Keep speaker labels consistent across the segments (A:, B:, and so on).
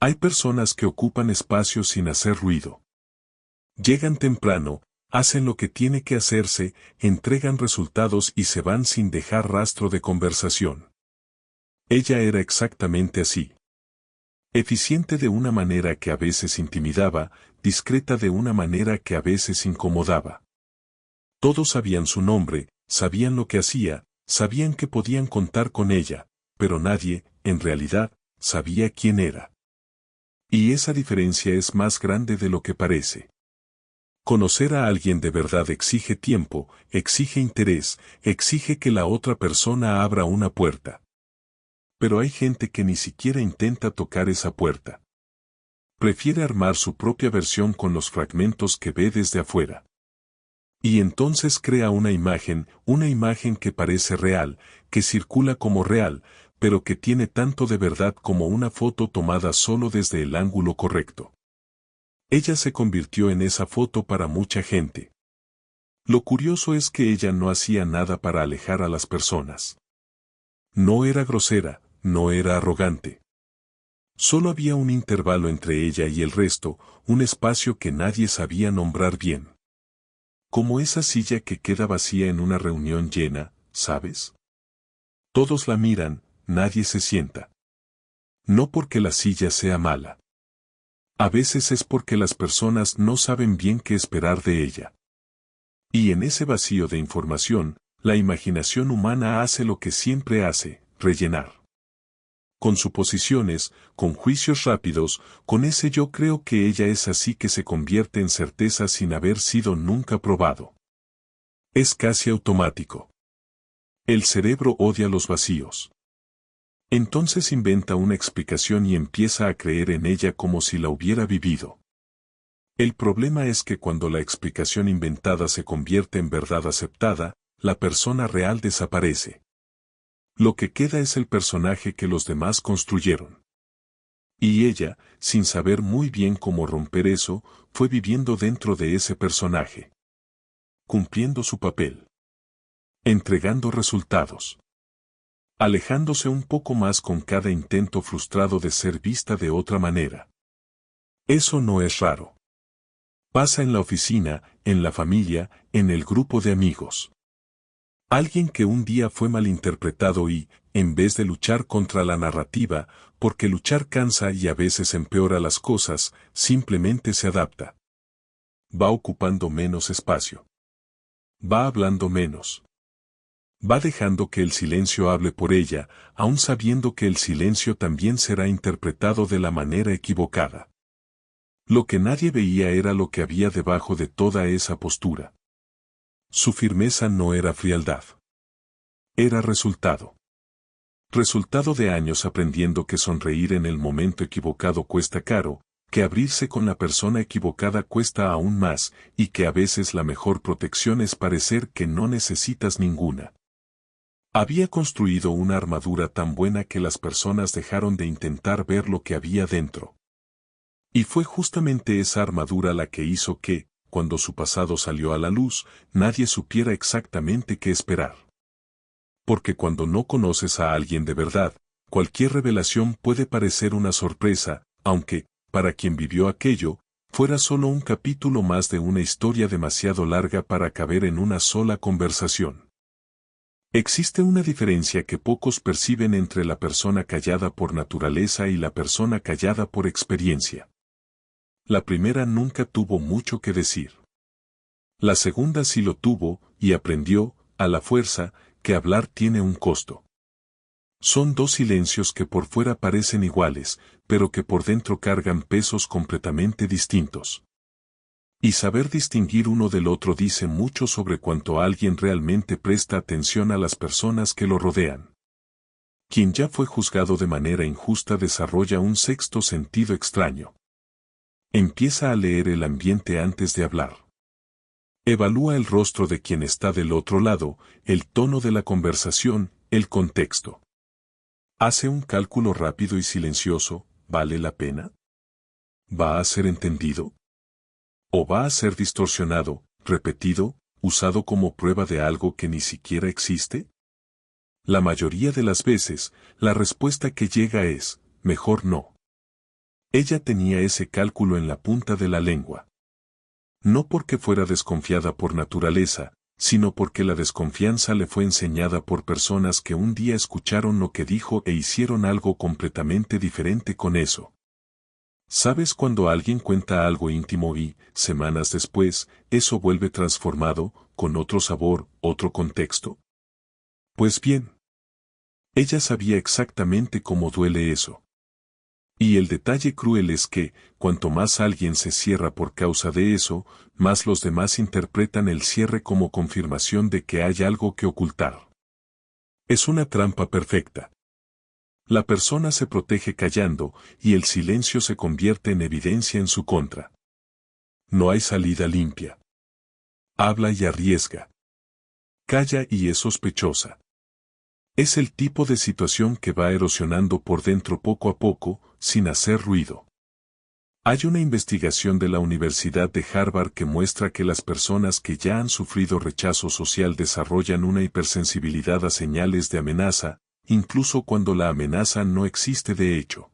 A: Hay personas que ocupan espacios sin hacer ruido. Llegan temprano, hacen lo que tiene que hacerse, entregan resultados y se van sin dejar rastro de conversación. Ella era exactamente así. Eficiente de una manera que a veces intimidaba, discreta de una manera que a veces incomodaba. Todos sabían su nombre, sabían lo que hacía, sabían que podían contar con ella, pero nadie, en realidad, sabía quién era. Y esa diferencia es más grande de lo que parece. Conocer a alguien de verdad exige tiempo, exige interés, exige que la otra persona abra una puerta. Pero hay gente que ni siquiera intenta tocar esa puerta. Prefiere armar su propia versión con los fragmentos que ve desde afuera. Y entonces crea una imagen que parece real, que circula como real, pero que tiene tanto de verdad como una foto tomada solo desde el ángulo correcto. Ella se convirtió en esa foto para mucha gente. Lo curioso es que ella no hacía nada para alejar a las personas. No era grosera, no era arrogante. Solo había un intervalo entre ella y el resto, un espacio que nadie sabía nombrar bien. Como esa silla que queda vacía en una reunión llena, ¿sabes? Todos la miran, nadie se sienta. No porque la silla sea mala. A veces es porque las personas no saben bien qué esperar de ella. Y en ese vacío de información, la imaginación humana hace lo que siempre hace, rellenar. Con suposiciones, con juicios rápidos, con ese yo creo que ella es así que se convierte en certeza sin haber sido nunca probado. Es casi automático. El cerebro odia los vacíos. Entonces inventa una explicación y empieza a creer en ella como si la hubiera vivido. El problema es que cuando la explicación inventada se convierte en verdad aceptada, la persona real desaparece. Lo que queda es el personaje que los demás construyeron. Y ella, sin saber muy bien cómo romper eso, fue viviendo dentro de ese personaje. Cumpliendo su papel. Entregando resultados. Alejándose un poco más con cada intento frustrado de ser vista de otra manera. Eso no es raro. Pasa en la oficina, en la familia, en el grupo de amigos. Alguien que un día fue malinterpretado y, en vez de luchar contra la narrativa, porque luchar cansa y a veces empeora las cosas, simplemente se adapta. Va ocupando menos espacio. Va hablando menos. Va dejando que el silencio hable por ella, aun sabiendo que el silencio también será interpretado de la manera equivocada. Lo que nadie veía era lo que había debajo de toda esa postura. Su firmeza no era frialdad. Era resultado. Resultado de años aprendiendo que sonreír en el momento equivocado cuesta caro, que abrirse con la persona equivocada cuesta aún más, y que a veces la mejor protección es parecer que no necesitas ninguna. Había construido una armadura tan buena que las personas dejaron de intentar ver lo que había dentro. Y fue justamente esa armadura la que hizo que, cuando su pasado salió a la luz, nadie supiera exactamente qué esperar. Porque cuando no conoces a alguien de verdad, cualquier revelación puede parecer una sorpresa, aunque, para quien vivió aquello, fuera solo un capítulo más de una historia demasiado larga para caber en una sola conversación. Existe una diferencia que pocos perciben entre la persona callada por naturaleza y la persona callada por experiencia. La primera nunca tuvo mucho que decir. La segunda sí lo tuvo, y aprendió, a la fuerza, que hablar tiene un costo. Son dos silencios que por fuera parecen iguales, pero que por dentro cargan pesos completamente distintos. Y saber distinguir uno del otro dice mucho sobre cuánto alguien realmente presta atención a las personas que lo rodean. Quien ya fue juzgado de manera injusta desarrolla un sexto sentido extraño. Empieza a leer el ambiente antes de hablar. Evalúa el rostro de quien está del otro lado, el tono de la conversación, el contexto. Hace un cálculo rápido y silencioso, ¿vale la pena? ¿Va a ser entendido? ¿O va a ser distorsionado, repetido, usado como prueba de algo que ni siquiera existe? La mayoría de las veces, la respuesta que llega es, mejor no. Ella tenía ese cálculo en la punta de la lengua. No porque fuera desconfiada por naturaleza, sino porque la desconfianza le fue enseñada por personas que un día escucharon lo que dijo e hicieron algo completamente diferente con eso. ¿Sabes cuando alguien cuenta algo íntimo y, semanas después, eso vuelve transformado, con otro sabor, otro contexto? Pues bien, ella sabía exactamente cómo duele eso. Y el detalle cruel es que, cuanto más alguien se cierra por causa de eso, más los demás interpretan el cierre como confirmación de que hay algo que ocultar. Es una trampa perfecta. La persona se protege callando, y el silencio se convierte en evidencia en su contra. No hay salida limpia. Habla y arriesga. Calla y es sospechosa. Es el tipo de situación que va erosionando por dentro poco a poco, sin hacer ruido. Hay una investigación de la Universidad de Harvard que muestra que las personas que ya han sufrido rechazo social desarrollan una hipersensibilidad a señales de amenaza, incluso cuando la amenaza no existe de hecho.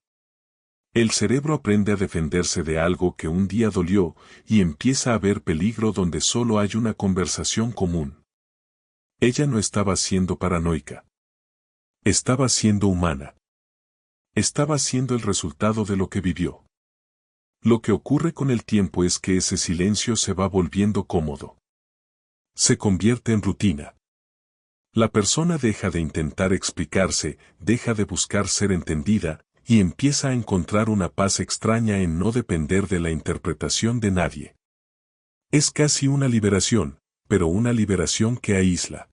A: El cerebro aprende a defenderse de algo que un día dolió y empieza a ver peligro donde solo hay una conversación común. Ella no estaba siendo paranoica. Estaba siendo humana. Estaba siendo el resultado de lo que vivió. Lo que ocurre con el tiempo es que ese silencio se va volviendo cómodo. Se convierte en rutina. La persona deja de intentar explicarse, deja de buscar ser entendida, y empieza a encontrar una paz extraña en no depender de la interpretación de nadie. Es casi una liberación, pero una liberación que aísla.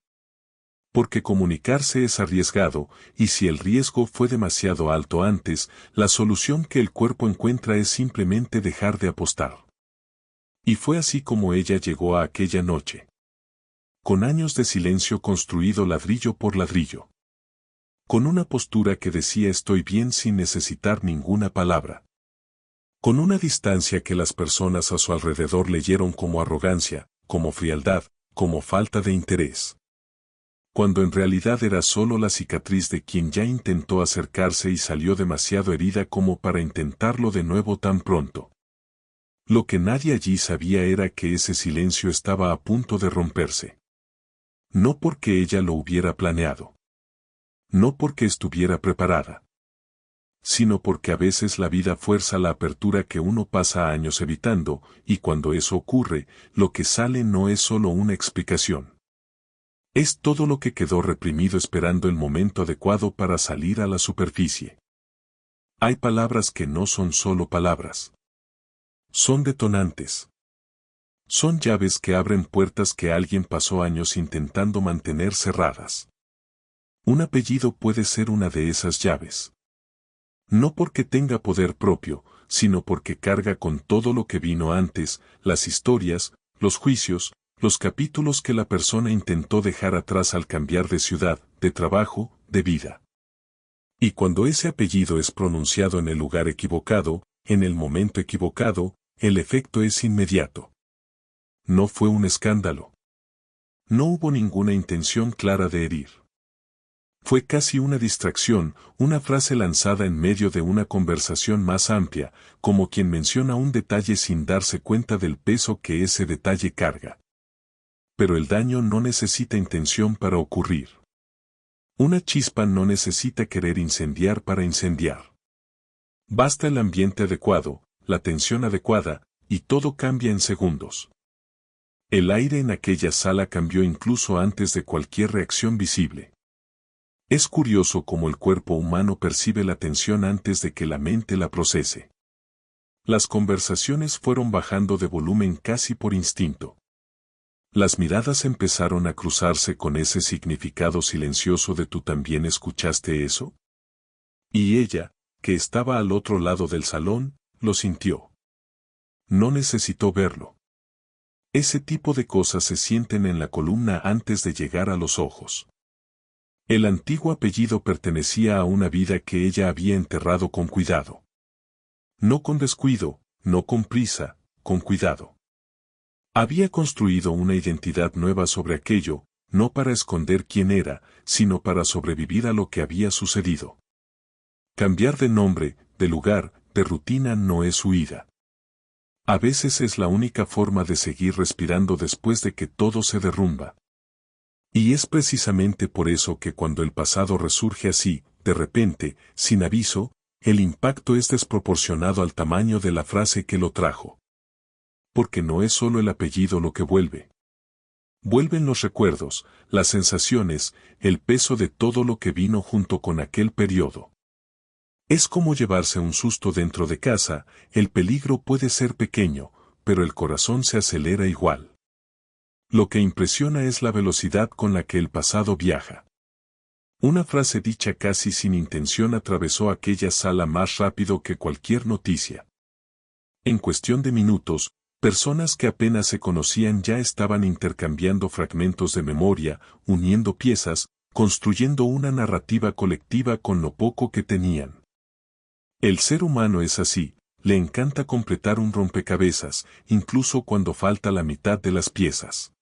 A: Porque comunicarse es arriesgado, y si el riesgo fue demasiado alto antes, la solución que el cuerpo encuentra es simplemente dejar de apostar. Y fue así como ella llegó a aquella noche. Con años de silencio construido ladrillo por ladrillo. Con una postura que decía estoy bien sin necesitar ninguna palabra. Con una distancia que las personas a su alrededor leyeron como arrogancia, como frialdad, como falta de interés. Cuando en realidad era solo la cicatriz de quien ya intentó acercarse y salió demasiado herida como para intentarlo de nuevo tan pronto. Lo que nadie allí sabía era que ese silencio estaba a punto de romperse. No porque ella lo hubiera planeado. No porque estuviera preparada. Sino porque a veces la vida fuerza la apertura que uno pasa años evitando, y cuando eso ocurre, lo que sale no es solo una explicación. Es todo lo que quedó reprimido esperando el momento adecuado para salir a la superficie. Hay palabras que no son solo palabras. Son detonantes. Son llaves que abren puertas que alguien pasó años intentando mantener cerradas. Un apellido puede ser una de esas llaves. No porque tenga poder propio, sino porque carga con todo lo que vino antes, las historias, los juicios, los capítulos que la persona intentó dejar atrás al cambiar de ciudad, de trabajo, de vida. Y cuando ese apellido es pronunciado en el lugar equivocado, en el momento equivocado, el efecto es inmediato. No fue un escándalo. No hubo ninguna intención clara de herir. Fue casi una distracción, una frase lanzada en medio de una conversación más amplia, como quien menciona un detalle sin darse cuenta del peso que ese detalle carga. Pero el daño no necesita intención para ocurrir. Una chispa no necesita querer incendiar para incendiar. Basta el ambiente adecuado, la tensión adecuada, y todo cambia en segundos. El aire en aquella sala cambió incluso antes de cualquier reacción visible. Es curioso cómo el cuerpo humano percibe la tensión antes de que la mente la procese. Las conversaciones fueron bajando de volumen casi por instinto. Las miradas empezaron a cruzarse con ese significado silencioso de ¿tú también escuchaste eso? Y ella, que estaba al otro lado del salón, lo sintió. No necesitó verlo. Ese tipo de cosas se sienten en la columna antes de llegar a los ojos. El antiguo apellido pertenecía a una vida que ella había enterrado con cuidado. No con descuido, no con prisa, con cuidado. Había construido una identidad nueva sobre aquello, no para esconder quién era, sino para sobrevivir a lo que había sucedido. Cambiar de nombre, de lugar, de rutina no es huida. A veces es la única forma de seguir respirando después de que todo se derrumba. Y es precisamente por eso que cuando el pasado resurge así, de repente, sin aviso, el impacto es desproporcionado al tamaño de la frase que lo trajo. Porque no es solo el apellido lo que vuelve. Vuelven los recuerdos, las sensaciones, el peso de todo lo que vino junto con aquel periodo. Es como llevarse un susto dentro de casa, el peligro puede ser pequeño, pero el corazón se acelera igual. Lo que impresiona es la velocidad con la que el pasado viaja. Una frase dicha casi sin intención atravesó aquella sala más rápido que cualquier noticia. En cuestión de minutos, personas que apenas se conocían ya estaban intercambiando fragmentos de memoria, uniendo piezas, construyendo una narrativa colectiva con lo poco que tenían. El ser humano es así, le encanta completar un rompecabezas, incluso cuando falta la mitad de las piezas.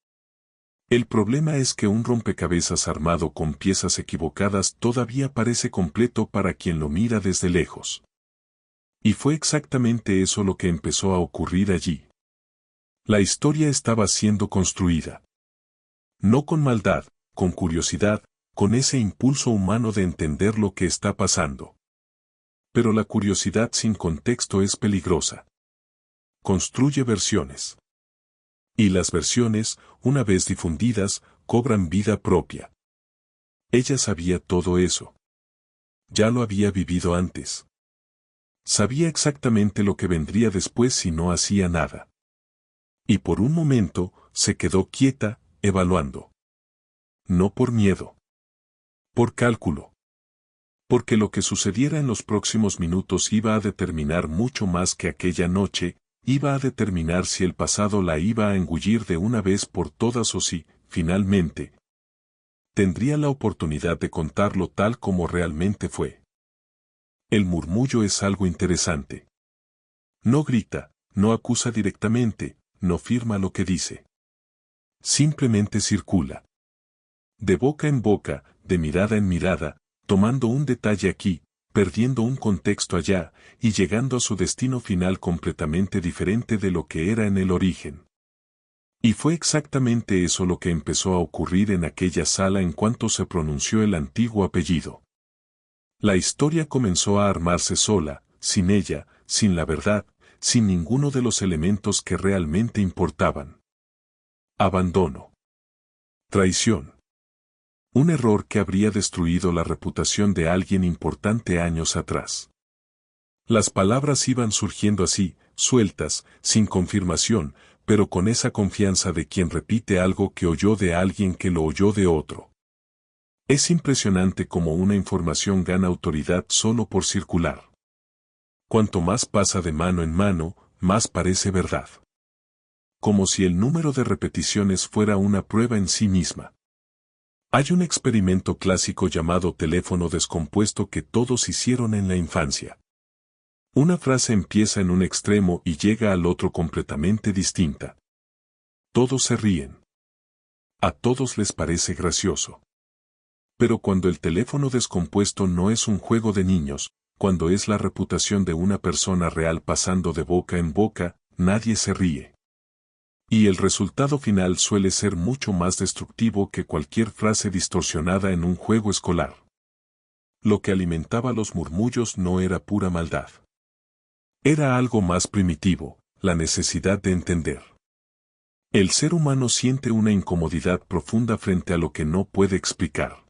A: El problema es que un rompecabezas armado con piezas equivocadas todavía parece completo para quien lo mira desde lejos. Y fue exactamente eso lo que empezó a ocurrir allí. La historia estaba siendo construida. No con maldad, con curiosidad, con ese impulso humano de entender lo que está pasando. Pero la curiosidad sin contexto es peligrosa. Construye versiones. Y las versiones, una vez difundidas, cobran vida propia. Ella sabía todo eso. Ya lo había vivido antes. Sabía exactamente lo que vendría después si no hacía nada. Y por un momento, se quedó quieta, evaluando. No por miedo. Por cálculo. Porque lo que sucediera en los próximos minutos iba a determinar mucho más que aquella noche, iba a determinar si el pasado la iba a engullir de una vez por todas o si, finalmente, tendría la oportunidad de contarlo tal como realmente fue. El murmullo es algo interesante. No grita, no acusa directamente, no firma lo que dice. Simplemente circula. De boca en boca, de mirada en mirada, tomando un detalle aquí, perdiendo un contexto allá, y llegando a su destino final completamente diferente de lo que era en el origen. Y fue exactamente eso lo que empezó a ocurrir en aquella sala en cuanto se pronunció el antiguo apellido. La historia comenzó a armarse sola, sin ella, sin la verdad, sin ninguno de los elementos que realmente importaban. Abandono. Traición. Un error que habría destruido la reputación de alguien importante años atrás. Las palabras iban surgiendo así, sueltas, sin confirmación, pero con esa confianza de quien repite algo que oyó de alguien que lo oyó de otro. Es impresionante cómo una información gana autoridad solo por circular. Cuanto más pasa de mano en mano, más parece verdad. Como si el número de repeticiones fuera una prueba en sí misma. Hay un experimento clásico llamado teléfono descompuesto que todos hicieron en la infancia. Una frase empieza en un extremo y llega al otro completamente distinta. Todos se ríen. A todos les parece gracioso. Pero cuando el teléfono descompuesto no es un juego de niños, cuando es la reputación de una persona real pasando de boca en boca, nadie se ríe. Y el resultado final suele ser mucho más destructivo que cualquier frase distorsionada en un juego escolar. Lo que alimentaba los murmullos no era pura maldad. Era algo más primitivo, la necesidad de entender. El ser humano siente una incomodidad profunda frente a lo que no puede explicar.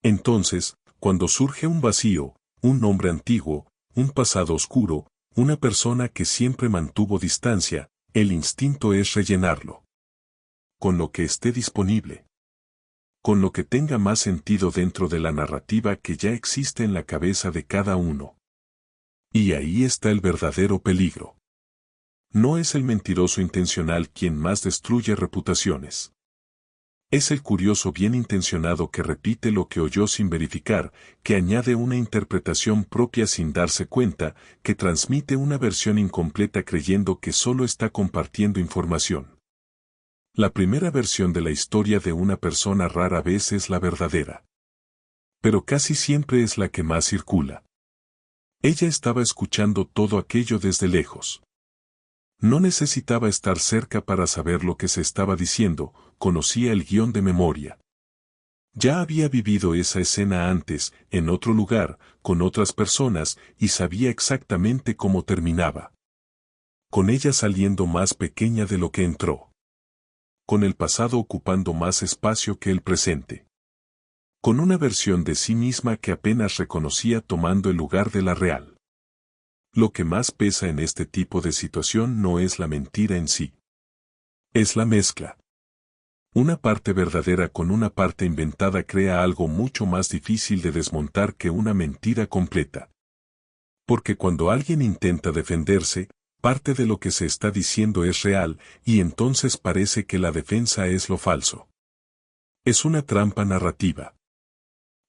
A: Entonces, cuando surge un vacío, un nombre antiguo, un pasado oscuro, una persona que siempre mantuvo distancia, el instinto es rellenarlo. Con lo que esté disponible. Con lo que tenga más sentido dentro de la narrativa que ya existe en la cabeza de cada uno. Y ahí está el verdadero peligro. No es el mentiroso intencional quien más destruye reputaciones. Es el curioso bien intencionado que repite lo que oyó sin verificar, que añade una interpretación propia sin darse cuenta, que transmite una versión incompleta creyendo que solo está compartiendo información. La primera versión de la historia de una persona rara vez es la verdadera. Pero casi siempre es la que más circula. Ella estaba escuchando todo aquello desde lejos. No necesitaba estar cerca para saber lo que se estaba diciendo, conocía el guión de memoria. Ya había vivido esa escena antes, en otro lugar, con otras personas, y sabía exactamente cómo terminaba. Con ella saliendo más pequeña de lo que entró. Con el pasado ocupando más espacio que el presente. Con una versión de sí misma que apenas reconocía tomando el lugar de la real. Lo que más pesa en este tipo de situación no es la mentira en sí. Es la mezcla. Una parte verdadera con una parte inventada crea algo mucho más difícil de desmontar que una mentira completa. Porque cuando alguien intenta defenderse, parte de lo que se está diciendo es real, y entonces parece que la defensa es lo falso. Es una trampa narrativa.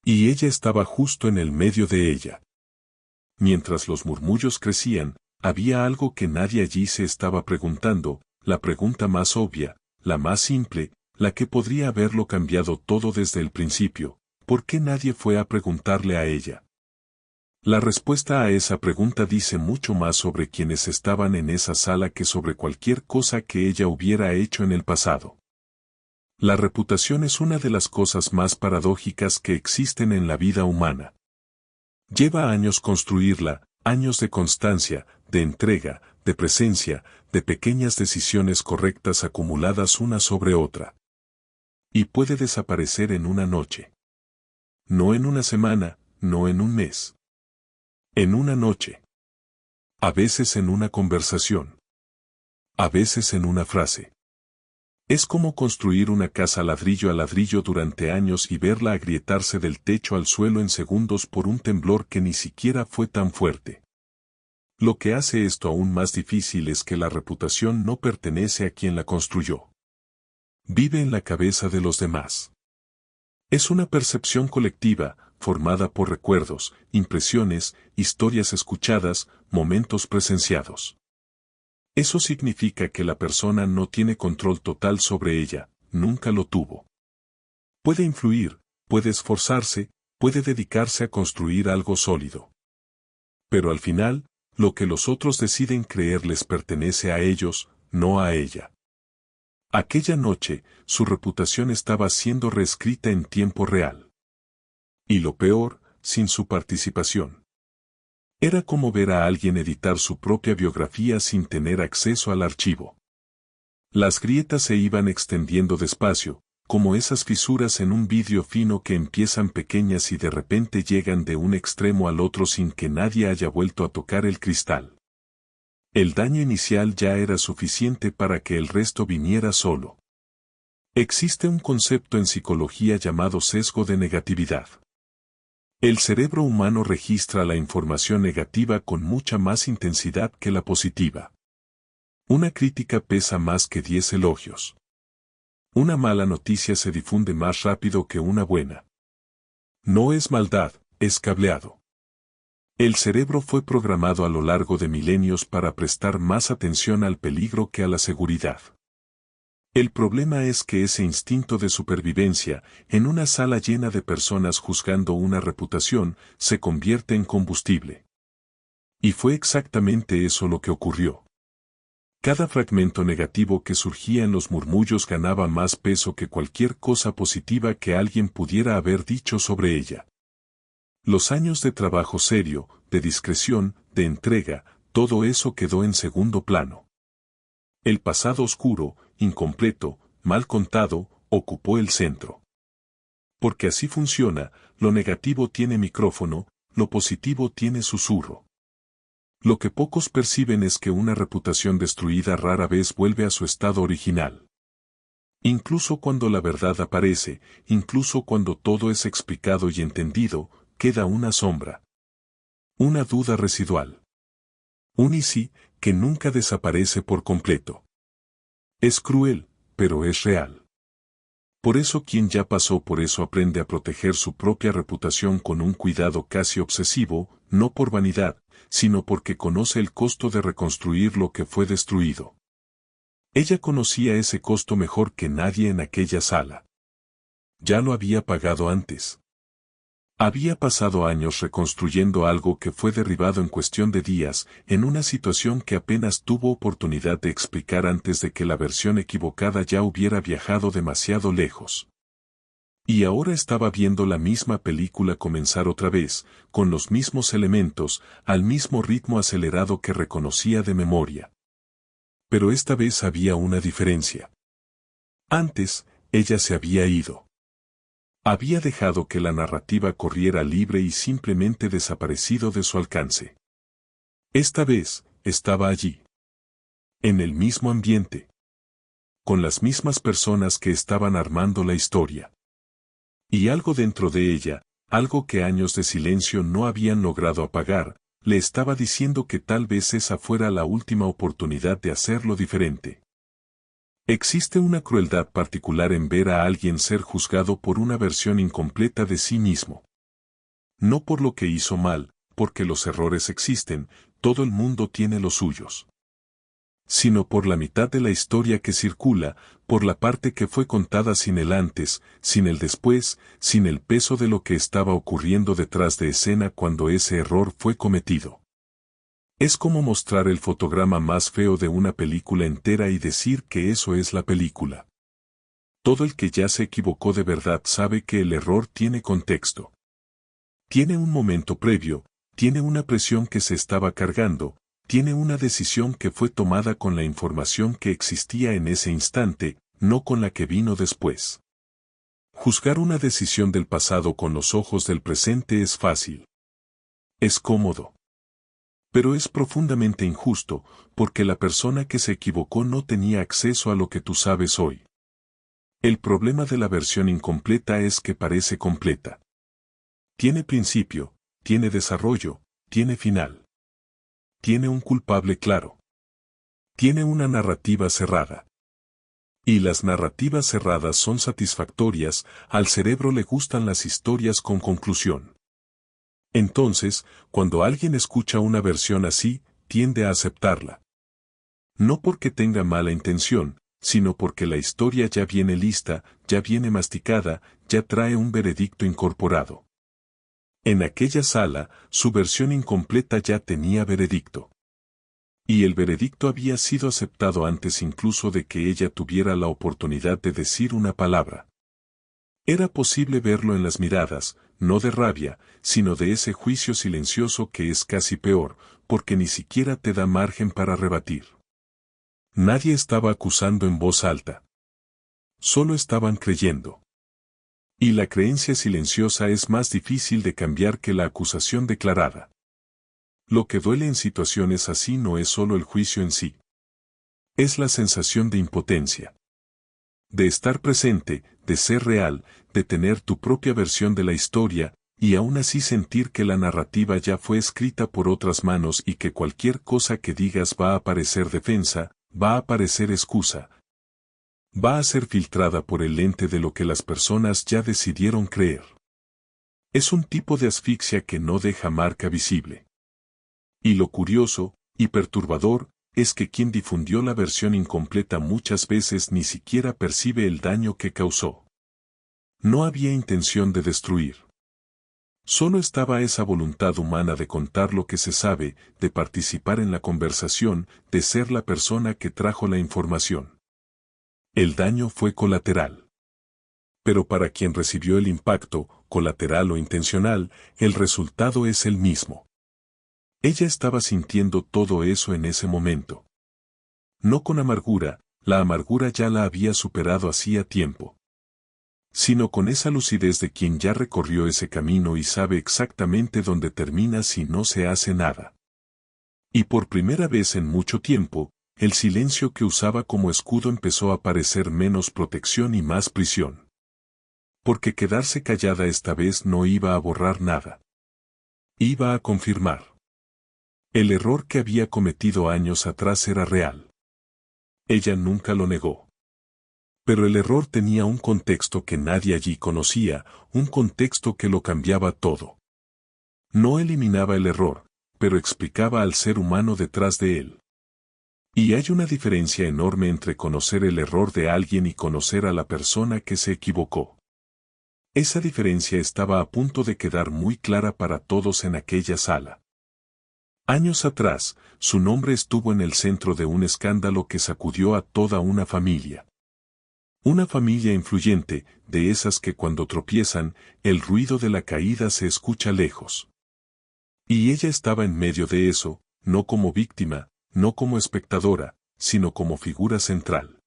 A: Y ella estaba justo en el medio de ella. Mientras los murmullos crecían, había algo que nadie allí se estaba preguntando, la pregunta más obvia, la más simple, la que podría haberlo cambiado todo desde el principio. ¿Por qué nadie fue a preguntarle a ella? La respuesta a esa pregunta dice mucho más sobre quienes estaban en esa sala que sobre cualquier cosa que ella hubiera hecho en el pasado. La reputación es una de las cosas más paradójicas que existen en la vida humana. Lleva años construirla, años de constancia, de entrega, de presencia, de pequeñas decisiones correctas acumuladas una sobre otra. Y puede desaparecer en una noche. No en una semana, no en un mes. En una noche. A veces en una conversación. A veces en una frase. Es como construir una casa ladrillo a ladrillo durante años y verla agrietarse del techo al suelo en segundos por un temblor que ni siquiera fue tan fuerte. Lo que hace esto aún más difícil es que la reputación no pertenece a quien la construyó. Vive en la cabeza de los demás. Es una percepción colectiva, formada por recuerdos, impresiones, historias escuchadas, momentos presenciados. Eso significa que la persona no tiene control total sobre ella, nunca lo tuvo. Puede influir, puede esforzarse, puede dedicarse a construir algo sólido. Pero al final, lo que los otros deciden creer les pertenece a ellos, no a ella. Aquella noche, su reputación estaba siendo reescrita en tiempo real. Y lo peor, sin su participación. Era como ver a alguien editar su propia biografía sin tener acceso al archivo. Las grietas se iban extendiendo despacio, como esas fisuras en un vidrio fino que empiezan pequeñas y de repente llegan de un extremo al otro sin que nadie haya vuelto a tocar el cristal. El daño inicial ya era suficiente para que el resto viniera solo. Existe un concepto en psicología llamado sesgo de negatividad. El cerebro humano registra la información negativa con mucha más intensidad que la positiva. Una crítica pesa más que 10 elogios. Una mala noticia se difunde más rápido que una buena. No es maldad, es cableado. El cerebro fue programado a lo largo de milenios para prestar más atención al peligro que a la seguridad. El problema es que ese instinto de supervivencia, en una sala llena de personas juzgando una reputación, se convierte en combustible. Y fue exactamente eso lo que ocurrió. Cada fragmento negativo que surgía en los murmullos ganaba más peso que cualquier cosa positiva que alguien pudiera haber dicho sobre ella. Los años de trabajo serio, de discreción, de entrega, todo eso quedó en segundo plano. El pasado oscuro, incompleto, mal contado, ocupó el centro. Porque así funciona, lo negativo tiene micrófono, lo positivo tiene susurro. Lo que pocos perciben es que una reputación destruida rara vez vuelve a su estado original. Incluso cuando la verdad aparece, incluso cuando todo es explicado y entendido, queda una sombra. Una duda residual. Un y sí, que nunca desaparece por completo. Es cruel, pero es real. Por eso quien ya pasó por eso aprende a proteger su propia reputación con un cuidado casi obsesivo, no por vanidad, sino porque conoce el costo de reconstruir lo que fue destruido. Ella conocía ese costo mejor que nadie en aquella sala. Ya lo había pagado antes. Había pasado años reconstruyendo algo que fue derribado en cuestión de días, en una situación que apenas tuvo oportunidad de explicar antes de que la versión equivocada ya hubiera viajado demasiado lejos. Y ahora estaba viendo la misma película comenzar otra vez, con los mismos elementos, al mismo ritmo acelerado que reconocía de memoria. Pero esta vez había una diferencia. Antes, ella se había ido. Había dejado que la narrativa corriera libre y simplemente desaparecido de su alcance. Esta vez, estaba allí. En el mismo ambiente. Con las mismas personas que estaban armando la historia. Y algo dentro de ella, algo que años de silencio no habían logrado apagar, le estaba diciendo que tal vez esa fuera la última oportunidad de hacerlo diferente. Existe una crueldad particular en ver a alguien ser juzgado por una versión incompleta de sí mismo. No por lo que hizo mal, porque los errores existen, todo el mundo tiene los suyos. Sino por la mitad de la historia que circula, por la parte que fue contada sin el antes, sin el después, sin el peso de lo que estaba ocurriendo detrás de escena cuando ese error fue cometido. Es como mostrar el fotograma más feo de una película entera y decir que eso es la película. Todo el que ya se equivocó de verdad sabe que el error tiene contexto. Tiene un momento previo, tiene una presión que se estaba cargando, tiene una decisión que fue tomada con la información que existía en ese instante, no con la que vino después. Juzgar una decisión del pasado con los ojos del presente es fácil. Es cómodo. Pero es profundamente injusto, porque la persona que se equivocó no tenía acceso a lo que tú sabes hoy. El problema de la versión incompleta es que parece completa. Tiene principio, tiene desarrollo, tiene final. Tiene un culpable claro. Tiene una narrativa cerrada. Y las narrativas cerradas son satisfactorias, al cerebro le gustan las historias con conclusión. Entonces, cuando alguien escucha una versión así, tiende a aceptarla. No porque tenga mala intención, sino porque la historia ya viene lista, ya viene masticada, ya trae un veredicto incorporado. En aquella sala, su versión incompleta ya tenía veredicto. Y el veredicto había sido aceptado antes incluso de que ella tuviera la oportunidad de decir una palabra. Era posible verlo en las miradas, no de rabia, sino de ese juicio silencioso que es casi peor, porque ni siquiera te da margen para rebatir. Nadie estaba acusando en voz alta. Solo estaban creyendo. Y la creencia silenciosa es más difícil de cambiar que la acusación declarada. Lo que duele en situaciones así no es solo el juicio en sí. Es la sensación de impotencia. De estar presente, de ser real, de tener tu propia versión de la historia, y aún así sentir que la narrativa ya fue escrita por otras manos y que cualquier cosa que digas va a parecer defensa, va a parecer excusa. Va a ser filtrada por el lente de lo que las personas ya decidieron creer. Es un tipo de asfixia que no deja marca visible. Y lo curioso, y perturbador, es que quien difundió la versión incompleta muchas veces ni siquiera percibe el daño que causó. No había intención de destruir. Solo estaba esa voluntad humana de contar lo que se sabe, de participar en la conversación, de ser la persona que trajo la información. El daño fue colateral. Pero para quien recibió el impacto, colateral o intencional, el resultado es el mismo. Ella estaba sintiendo todo eso en ese momento. No con amargura, la amargura ya la había superado hacía tiempo. Sino con esa lucidez de quien ya recorrió ese camino y sabe exactamente dónde termina si no se hace nada. Y por primera vez en mucho tiempo, el silencio que usaba como escudo empezó a parecer menos protección y más prisión. Porque quedarse callada esta vez no iba a borrar nada. Iba a confirmar. El error que había cometido años atrás era real. Ella nunca lo negó. Pero el error tenía un contexto que nadie allí conocía, un contexto que lo cambiaba todo. No eliminaba el error, pero explicaba al ser humano detrás de él. Y hay una diferencia enorme entre conocer el error de alguien y conocer a la persona que se equivocó. Esa diferencia estaba a punto de quedar muy clara para todos en aquella sala. Años atrás, su nombre estuvo en el centro de un escándalo que sacudió a toda una familia. Una familia influyente, de esas que cuando tropiezan, el ruido de la caída se escucha lejos. Y ella estaba en medio de eso, no como víctima, no como espectadora, sino como figura central.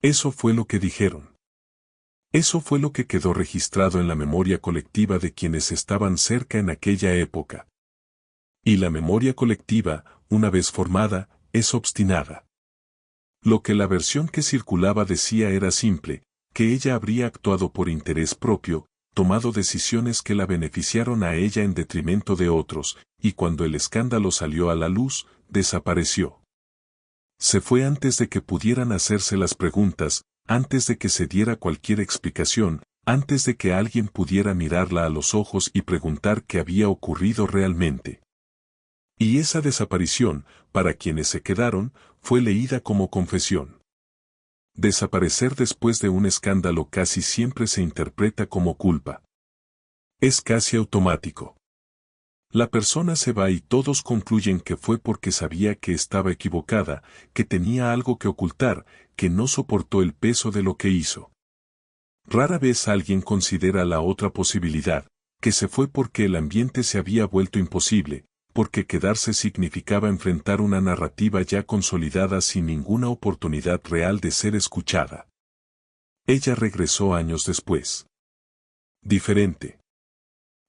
A: Eso fue lo que dijeron. Eso fue lo que quedó registrado en la memoria colectiva de quienes estaban cerca en aquella época. Y la memoria colectiva, una vez formada, es obstinada. Lo que la versión que circulaba decía era simple, que ella habría actuado por interés propio, tomado decisiones que la beneficiaron a ella en detrimento de otros, y cuando el escándalo salió a la luz, desapareció. Se fue antes de que pudieran hacerse las preguntas, antes de que se diera cualquier explicación, antes de que alguien pudiera mirarla a los ojos y preguntar qué había ocurrido realmente. Y esa desaparición, para quienes se quedaron, fue leída como confesión. Desaparecer después de un escándalo casi siempre se interpreta como culpa. Es casi automático. La persona se va y todos concluyen que fue porque sabía que estaba equivocada, que tenía algo que ocultar, que no soportó el peso de lo que hizo. Rara vez alguien considera la otra posibilidad, que se fue porque el ambiente se había vuelto imposible, porque quedarse significaba enfrentar una narrativa ya consolidada sin ninguna oportunidad real de ser escuchada. Ella regresó años después. Diferente.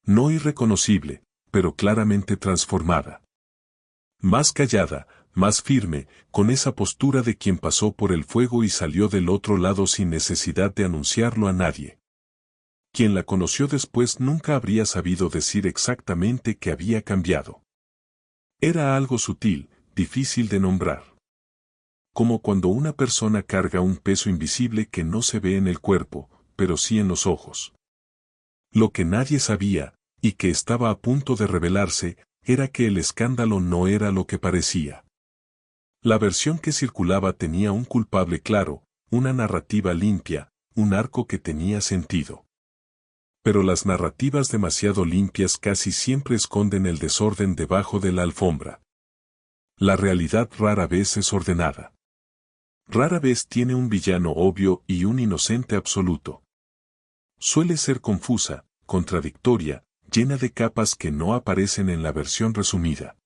A: No irreconocible, pero claramente transformada. Más callada, más firme, con esa postura de quien pasó por el fuego y salió del otro lado sin necesidad de anunciarlo a nadie. Quien la conoció después nunca habría sabido decir exactamente que había cambiado. Era algo sutil, difícil de nombrar. Como cuando una persona carga un peso invisible que no se ve en el cuerpo, pero sí en los ojos. Lo que nadie sabía, y que estaba a punto de revelarse, era que el escándalo no era lo que parecía. La versión que circulaba tenía un culpable claro, una narrativa limpia, un arco que tenía sentido. Pero las narrativas demasiado limpias casi siempre esconden el desorden debajo de la alfombra. La realidad rara vez es ordenada. Rara vez tiene un villano obvio y un inocente absoluto. Suele ser confusa, contradictoria, llena de capas que no aparecen en la versión resumida.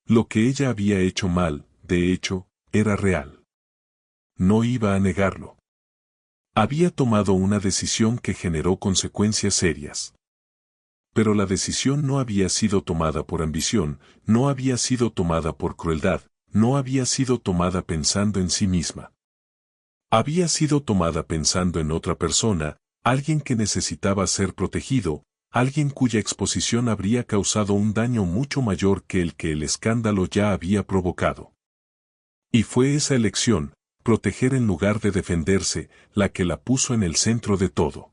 A: Lo que ella había hecho mal, de hecho, era real. No iba a negarlo. Había tomado una decisión que generó consecuencias serias. Pero la decisión no había sido tomada por ambición, no había sido tomada por crueldad, no había sido tomada pensando en sí misma. Había sido tomada pensando en otra persona, alguien que necesitaba ser protegido, alguien cuya exposición habría causado un daño mucho mayor que el escándalo ya había provocado. Y fue esa elección, proteger en lugar de defenderse, la que la puso en el centro de todo.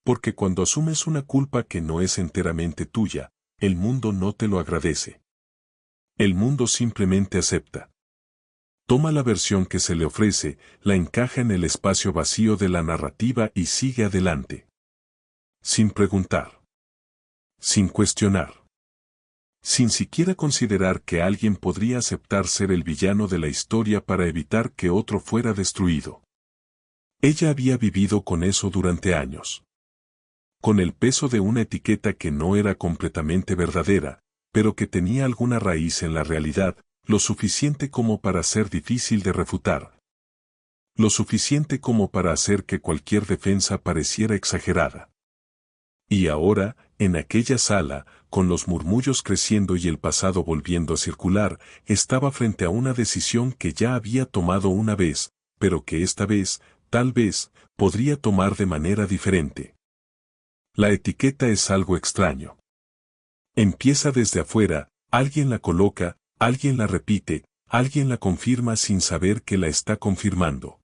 A: Porque cuando asumes una culpa que no es enteramente tuya, el mundo no te lo agradece. El mundo simplemente acepta. Toma la versión que se le ofrece, la encaja en el espacio vacío de la narrativa y sigue adelante. Sin preguntar. Sin cuestionar. Sin siquiera considerar que alguien podría aceptar ser el villano de la historia para evitar que otro fuera destruido. Ella había vivido con eso durante años. Con el peso de una etiqueta que no era completamente verdadera, pero que tenía alguna raíz en la realidad, lo suficiente como para ser difícil de refutar. Lo suficiente como para hacer que cualquier defensa pareciera exagerada. Y ahora, en aquella sala, con los murmullos creciendo y el pasado volviendo a circular, estaba frente a una decisión que ya había tomado una vez, pero que esta vez, tal vez, podría tomar de manera diferente. La etiqueta es algo extraño. Empieza desde afuera, alguien la coloca, alguien la repite, alguien la confirma sin saber que la está confirmando.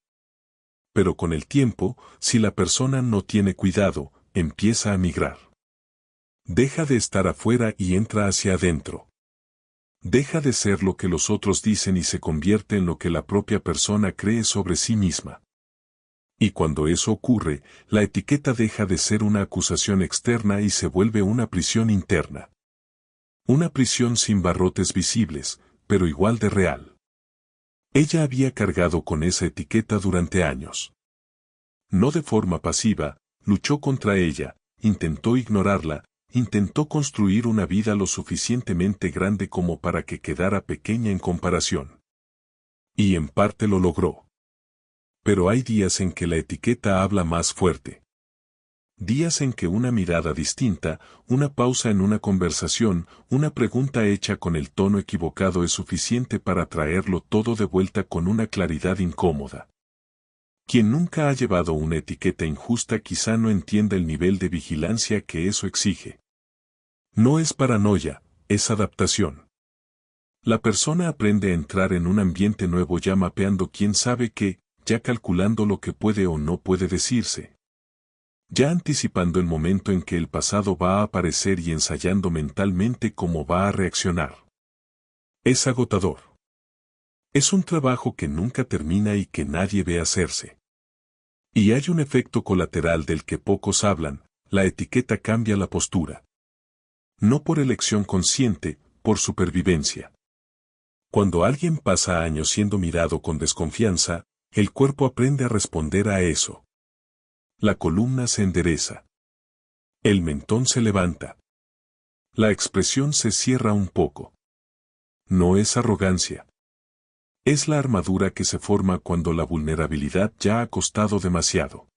A: Pero con el tiempo, si la persona no tiene cuidado, empieza a migrar. Deja de estar afuera y entra hacia adentro. Deja de ser lo que los otros dicen y se convierte en lo que la propia persona cree sobre sí misma. Y cuando eso ocurre, la etiqueta deja de ser una acusación externa y se vuelve una prisión interna. Una prisión sin barrotes visibles, pero igual de real. Ella había cargado con esa etiqueta durante años. No de forma pasiva, luchó contra ella, intentó ignorarla, intentó construir una vida lo suficientemente grande como para que quedara pequeña en comparación. Y en parte lo logró. Pero hay días en que la etiqueta habla más fuerte. Días en que una mirada distinta, una pausa en una conversación, una pregunta hecha con el tono equivocado es suficiente para traerlo todo de vuelta con una claridad incómoda. Quien nunca ha llevado una etiqueta injusta quizá no entienda el nivel de vigilancia que eso exige. No es paranoia, es adaptación. La persona aprende a entrar en un ambiente nuevo ya mapeando quién sabe qué, ya calculando lo que puede o no puede decirse. Ya anticipando el momento en que el pasado va a aparecer y ensayando mentalmente cómo va a reaccionar. Es agotador. Es un trabajo que nunca termina y que nadie ve hacerse. Y hay un efecto colateral del que pocos hablan, la etiqueta cambia la postura. No por elección consciente, por supervivencia. Cuando alguien pasa años siendo mirado con desconfianza, el cuerpo aprende a responder a eso. La columna se endereza. El mentón se levanta. La expresión se cierra un poco. No es arrogancia. Es la armadura que se forma cuando la vulnerabilidad ya ha costado demasiado.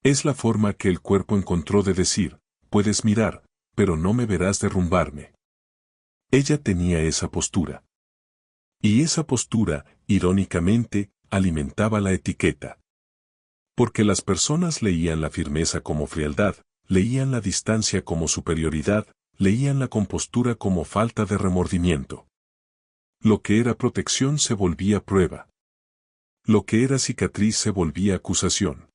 A: Es la forma que el cuerpo encontró de decir, puedes mirar, pero no me verás derrumbarme. Ella tenía esa postura. Y esa postura, irónicamente, alimentaba la etiqueta. Porque las personas leían la firmeza como frialdad, leían la distancia como superioridad, leían la compostura como falta de remordimiento. Lo que era protección se volvía prueba. Lo que era cicatriz se volvía acusación.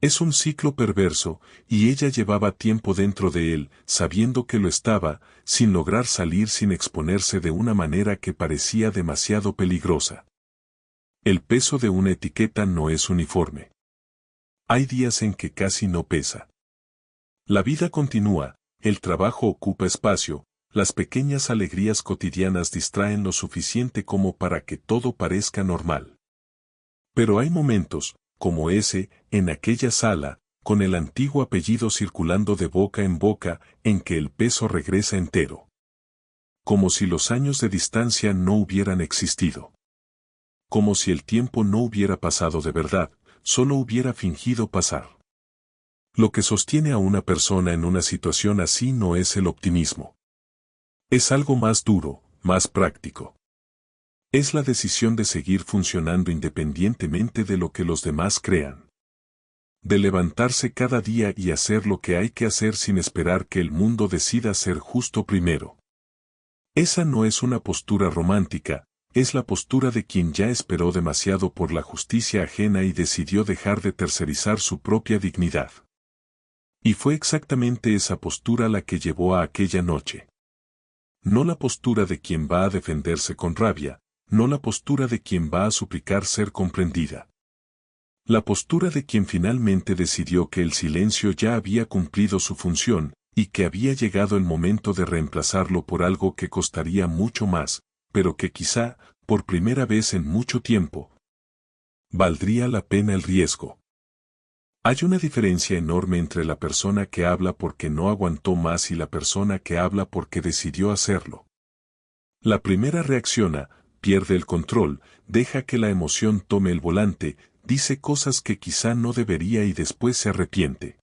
A: Es un ciclo perverso, y ella llevaba tiempo dentro de él, sabiendo que lo estaba, sin lograr salir sin exponerse de una manera que parecía demasiado peligrosa. El peso de una etiqueta no es uniforme. Hay días en que casi no pesa. La vida continúa, el trabajo ocupa espacio, las pequeñas alegrías cotidianas distraen lo suficiente como para que todo parezca normal. Pero hay momentos, como ese, en aquella sala, con el antiguo apellido circulando de boca en boca, en que el peso regresa entero. Como si los años de distancia no hubieran existido. Como si el tiempo no hubiera pasado de verdad, solo hubiera fingido pasar. Lo que sostiene a una persona en una situación así no es el optimismo. Es algo más duro, más práctico. Es la decisión de seguir funcionando independientemente de lo que los demás crean. De levantarse cada día y hacer lo que hay que hacer sin esperar que el mundo decida ser justo primero. Esa no es una postura romántica, es la postura de quien ya esperó demasiado por la justicia ajena y decidió dejar de tercerizar su propia dignidad. Y fue exactamente esa postura la que llevó a aquella noche. No la postura de quien va a defenderse con rabia, no la postura de quien va a suplicar ser comprendida. La postura de quien finalmente decidió que el silencio ya había cumplido su función, y que había llegado el momento de reemplazarlo por algo que costaría mucho más, pero que quizá, por primera vez en mucho tiempo, valdría la pena el riesgo. Hay una diferencia enorme entre la persona que habla porque no aguantó más y la persona que habla porque decidió hacerlo. La primera reacciona, pierde el control, deja que la emoción tome el volante, dice cosas que quizá no debería y después se arrepiente.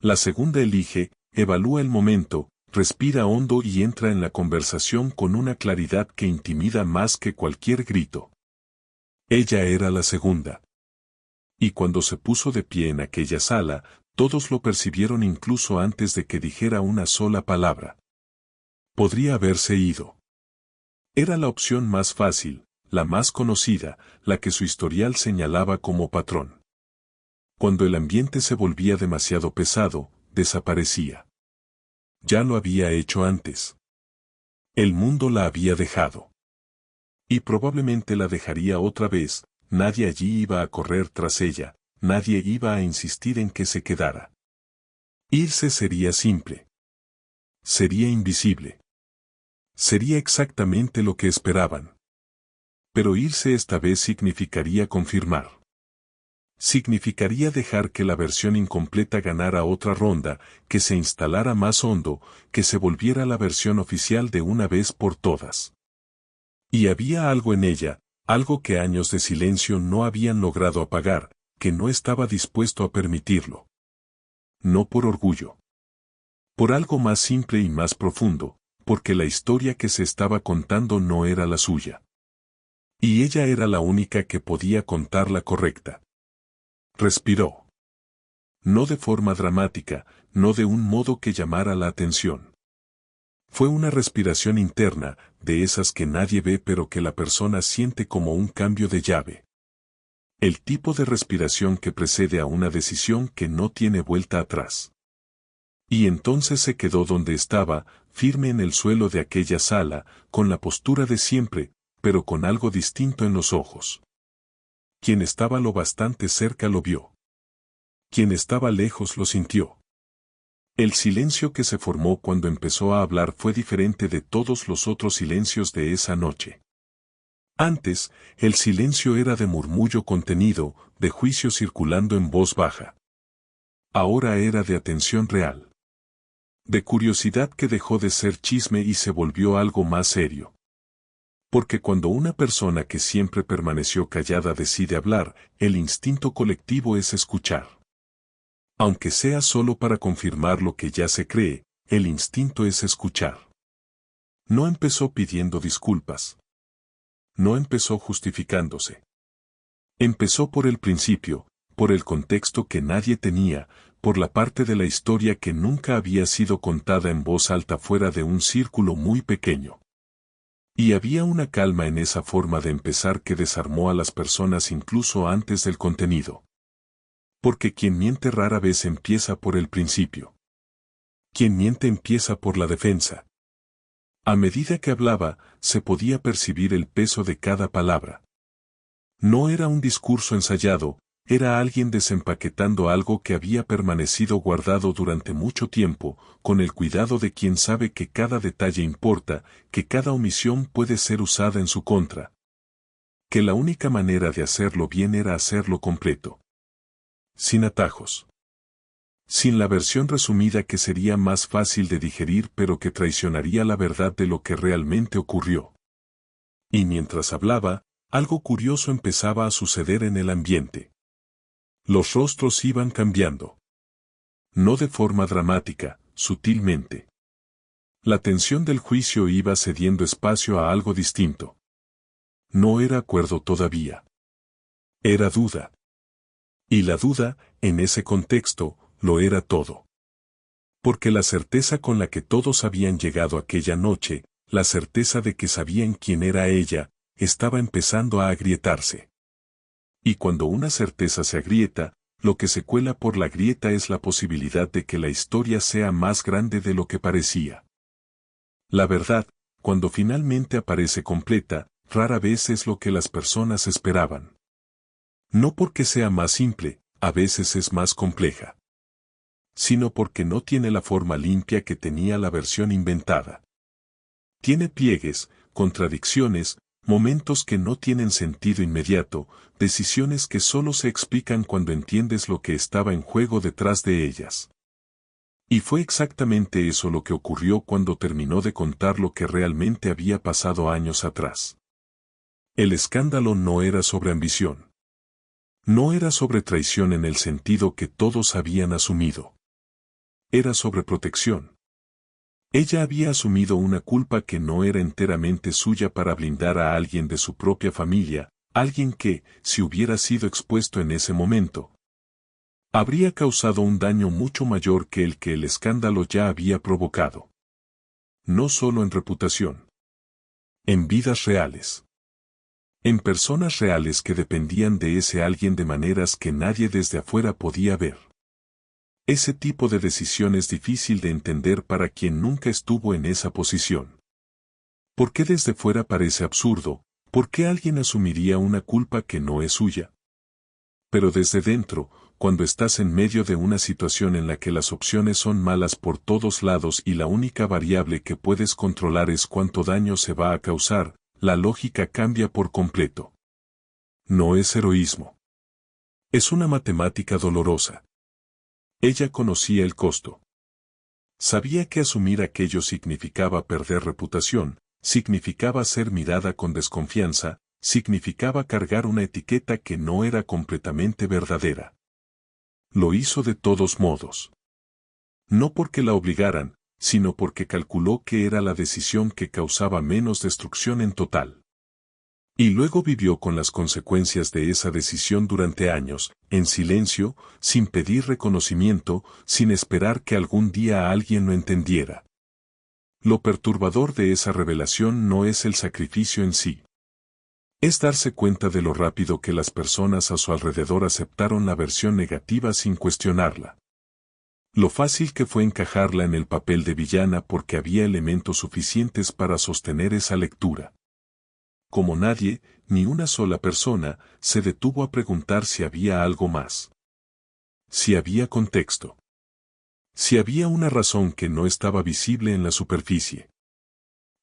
A: La segunda elige, evalúa el momento, respira hondo y entra en la conversación con una claridad que intimida más que cualquier grito. Ella era la segunda. Y cuando se puso de pie en aquella sala, todos lo percibieron incluso antes de que dijera una sola palabra. Podría haberse ido. Era la opción más fácil, la más conocida, la que su historial señalaba como patrón. Cuando el ambiente se volvía demasiado pesado, desaparecía. Ya lo había hecho antes. El mundo la había dejado. Y probablemente la dejaría otra vez, nadie allí iba a correr tras ella, nadie iba a insistir en que se quedara. Irse sería simple. Sería invisible. Sería exactamente lo que esperaban. Pero irse esta vez significaría confirmar. Significaría dejar que la versión incompleta ganara otra ronda, que se instalara más hondo, que se volviera la versión oficial de una vez por todas. Y había algo en ella, algo que años de silencio no habían logrado apagar, que no estaba dispuesto a permitirlo. No por orgullo. Por algo más simple y más profundo, porque la historia que se estaba contando no era la suya. Y ella era la única que podía contarla correcta. Respiró. No de forma dramática, no de un modo que llamara la atención. Fue una respiración interna, de esas que nadie ve pero que la persona siente como un cambio de llave. El tipo de respiración que precede a una decisión que no tiene vuelta atrás. Y entonces se quedó donde estaba, firme en el suelo de aquella sala, con la postura de siempre, pero con algo distinto en los ojos. Quien estaba lo bastante cerca lo vio. Quien estaba lejos lo sintió. El silencio que se formó cuando empezó a hablar fue diferente de todos los otros silencios de esa noche. Antes, el silencio era de murmullo contenido, de juicio circulando en voz baja. Ahora era de atención real. De curiosidad que dejó de ser chisme y se volvió algo más serio. Porque cuando una persona que siempre permaneció callada decide hablar, el instinto colectivo es escuchar. Aunque sea solo para confirmar lo que ya se cree, el instinto es escuchar. No empezó pidiendo disculpas. No empezó justificándose. Empezó por el principio, por el contexto que nadie tenía, por la parte de la historia que nunca había sido contada en voz alta fuera de un círculo muy pequeño. Y había una calma en esa forma de empezar que desarmó a las personas incluso antes del contenido. Porque quien miente rara vez empieza por el principio. Quien miente empieza por la defensa. A medida que hablaba, se podía percibir el peso de cada palabra. No era un discurso ensayado, era alguien desempaquetando algo que había permanecido guardado durante mucho tiempo, con el cuidado de quien sabe que cada detalle importa, que cada omisión puede ser usada en su contra. Que la única manera de hacerlo bien era hacerlo completo. Sin atajos. Sin la versión resumida que sería más fácil de digerir pero que traicionaría la verdad de lo que realmente ocurrió. Y mientras hablaba, algo curioso empezaba a suceder en el ambiente. Los rostros iban cambiando. No de forma dramática, sutilmente. La tensión del juicio iba cediendo espacio a algo distinto. No era acuerdo todavía. Era duda. Y la duda, en ese contexto, lo era todo. Porque la certeza con la que todos habían llegado aquella noche, la certeza de que sabían quién era ella, estaba empezando a agrietarse. Y cuando una certeza se agrieta, lo que se cuela por la grieta es la posibilidad de que la historia sea más grande de lo que parecía. La verdad, cuando finalmente aparece completa, rara vez es lo que las personas esperaban. No porque sea más simple, a veces es más compleja. Sino porque no tiene la forma limpia que tenía la versión inventada. Tiene pliegues, contradicciones, momentos que no tienen sentido inmediato, decisiones que solo se explican cuando entiendes lo que estaba en juego detrás de ellas. Y fue exactamente eso lo que ocurrió cuando terminó de contar lo que realmente había pasado años atrás. El escándalo no era sobre ambición. No era sobre traición en el sentido que todos habían asumido. Era sobre protección. Ella había asumido una culpa que no era enteramente suya para blindar a alguien de su propia familia, alguien que, si hubiera sido expuesto en ese momento, habría causado un daño mucho mayor que el escándalo ya había provocado. No solo en reputación. En vidas reales. En personas reales que dependían de ese alguien de maneras que nadie desde afuera podía ver. Ese tipo de decisión es difícil de entender para quien nunca estuvo en esa posición. ¿Por qué desde fuera parece absurdo? ¿Por qué alguien asumiría una culpa que no es suya? Pero desde dentro, cuando estás en medio de una situación en la que las opciones son malas por todos lados y la única variable que puedes controlar es cuánto daño se va a causar, la lógica cambia por completo. No es heroísmo. Es una matemática dolorosa. Ella conocía el costo. Sabía que asumir aquello significaba perder reputación, significaba ser mirada con desconfianza, significaba cargar una etiqueta que no era completamente verdadera. Lo hizo de todos modos. No porque la obligaran, sino porque calculó que era la decisión que causaba menos destrucción en total. Y luego vivió con las consecuencias de esa decisión durante años, en silencio, sin pedir reconocimiento, sin esperar que algún día alguien lo entendiera. Lo perturbador de esa revelación no es el sacrificio en sí. Es darse cuenta de lo rápido que las personas a su alrededor aceptaron la versión negativa sin cuestionarla. Lo fácil que fue encajarla en el papel de villana porque había elementos suficientes para sostener esa lectura. Como nadie, ni una sola persona, se detuvo a preguntar si había algo más. Si había contexto. Si había una razón que no estaba visible en la superficie.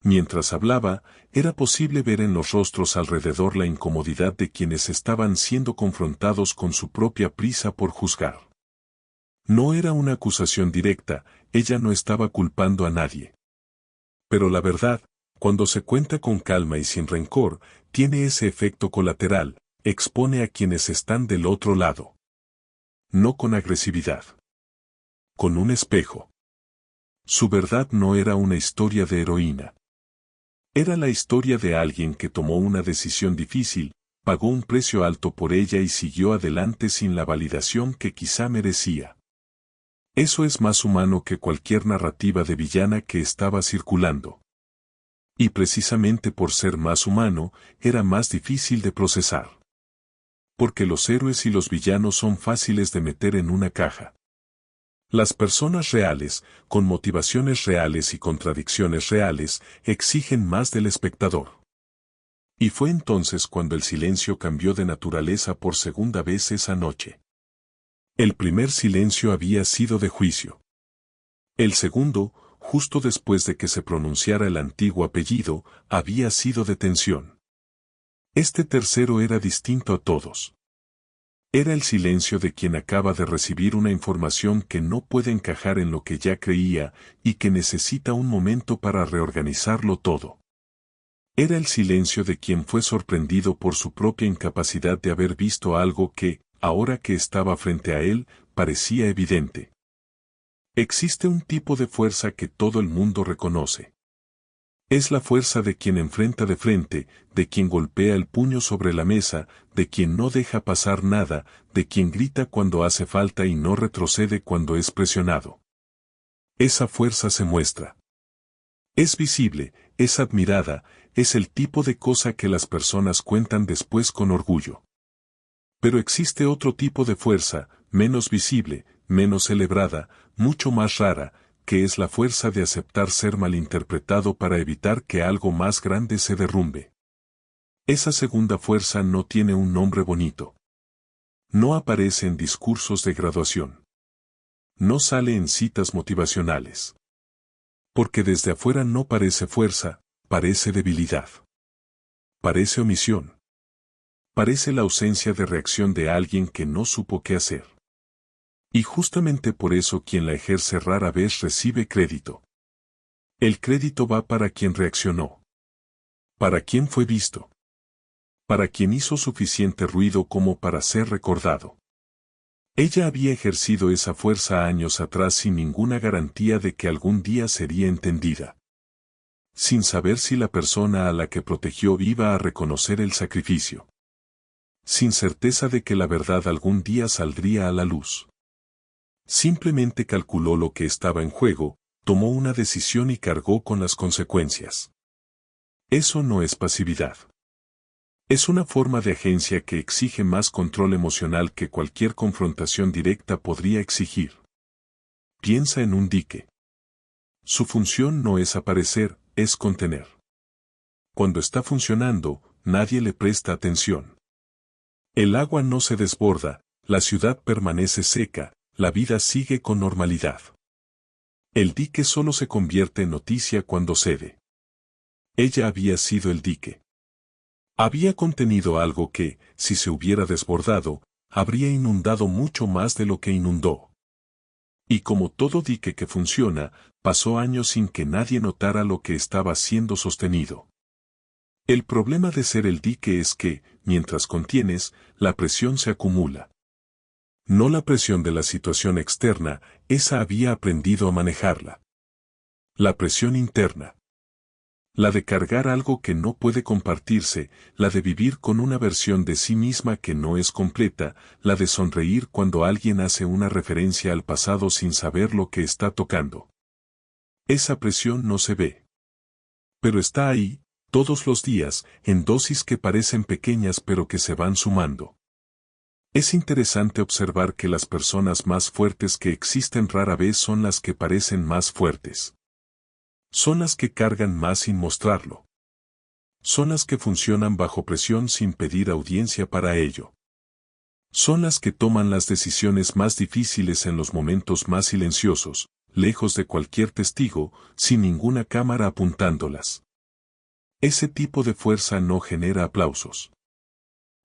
A: Mientras hablaba, era posible ver en los rostros alrededor la incomodidad de quienes estaban siendo confrontados con su propia prisa por juzgar. No era una acusación directa, ella no estaba culpando a nadie. Pero la verdad, cuando se cuenta con calma y sin rencor, tiene ese efecto colateral, expone a quienes están del otro lado. No con agresividad. Con un espejo. Su verdad no era una historia de heroína. Era la historia de alguien que tomó una decisión difícil, pagó un precio alto por ella y siguió adelante sin la validación que quizá merecía. Eso es más humano que cualquier narrativa de villana que estaba circulando. Y precisamente por ser más humano, era más difícil de procesar. Porque los héroes y los villanos son fáciles de meter en una caja. Las personas reales, con motivaciones reales y contradicciones reales, exigen más del espectador. Y fue entonces cuando el silencio cambió de naturaleza por segunda vez esa noche. El primer silencio había sido de juicio. El segundo, justo después de que se pronunciara el antiguo apellido, había sido de tensión. Este tercero era distinto a todos. Era el silencio de quien acaba de recibir una información que no puede encajar en lo que ya creía y que necesita un momento para reorganizarlo todo. Era el silencio de quien fue sorprendido por su propia incapacidad de haber visto algo que, ahora que estaba frente a él, parecía evidente. Existe un tipo de fuerza que todo el mundo reconoce. Es la fuerza de quien enfrenta de frente, de quien golpea el puño sobre la mesa, de quien no deja pasar nada, de quien grita cuando hace falta y no retrocede cuando es presionado. Esa fuerza se muestra. Es visible, es admirada, es el tipo de cosa que las personas cuentan después con orgullo. Pero existe otro tipo de fuerza, menos visible, menos celebrada, mucho más rara, que es la fuerza de aceptar ser malinterpretado para evitar que algo más grande se derrumbe. Esa segunda fuerza no tiene un nombre bonito. No aparece en discursos de graduación. No sale en citas motivacionales. Porque desde afuera no parece fuerza, parece debilidad. Parece omisión. Parece la ausencia de reacción de alguien que no supo qué hacer. Y justamente por eso quien la ejerce rara vez recibe crédito. El crédito va para quien reaccionó. Para quien fue visto. Para quien hizo suficiente ruido como para ser recordado. Ella había ejercido esa fuerza años atrás sin ninguna garantía de que algún día sería entendida. Sin saber si la persona a la que protegió iba a reconocer el sacrificio. Sin certeza de que la verdad algún día saldría a la luz. Simplemente calculó lo que estaba en juego, tomó una decisión y cargó con las consecuencias. Eso no es pasividad. Es una forma de agencia que exige más control emocional que cualquier confrontación directa podría exigir. Piensa en un dique. Su función no es aparecer, es contener. Cuando está funcionando, nadie le presta atención. El agua no se desborda, la ciudad permanece seca, la vida sigue con normalidad. El dique solo se convierte en noticia cuando cede. Ella había sido el dique. Había contenido algo que, si se hubiera desbordado, habría inundado mucho más de lo que inundó. Y como todo dique que funciona, pasó años sin que nadie notara lo que estaba siendo sostenido. El problema de ser el dique es que, mientras contienes, la presión se acumula. No la presión de la situación externa, esa había aprendido a manejarla. La presión interna. La de cargar algo que no puede compartirse, la de vivir con una versión de sí misma que no es completa, la de sonreír cuando alguien hace una referencia al pasado sin saber lo que está tocando. Esa presión no se ve. Pero está ahí, todos los días, en dosis que parecen pequeñas pero que se van sumando. Es interesante observar que las personas más fuertes que existen rara vez son las que parecen más fuertes. Son las que cargan más sin mostrarlo. Son las que funcionan bajo presión sin pedir audiencia para ello. Son las que toman las decisiones más difíciles en los momentos más silenciosos, lejos de cualquier testigo, sin ninguna cámara apuntándolas. Ese tipo de fuerza no genera aplausos.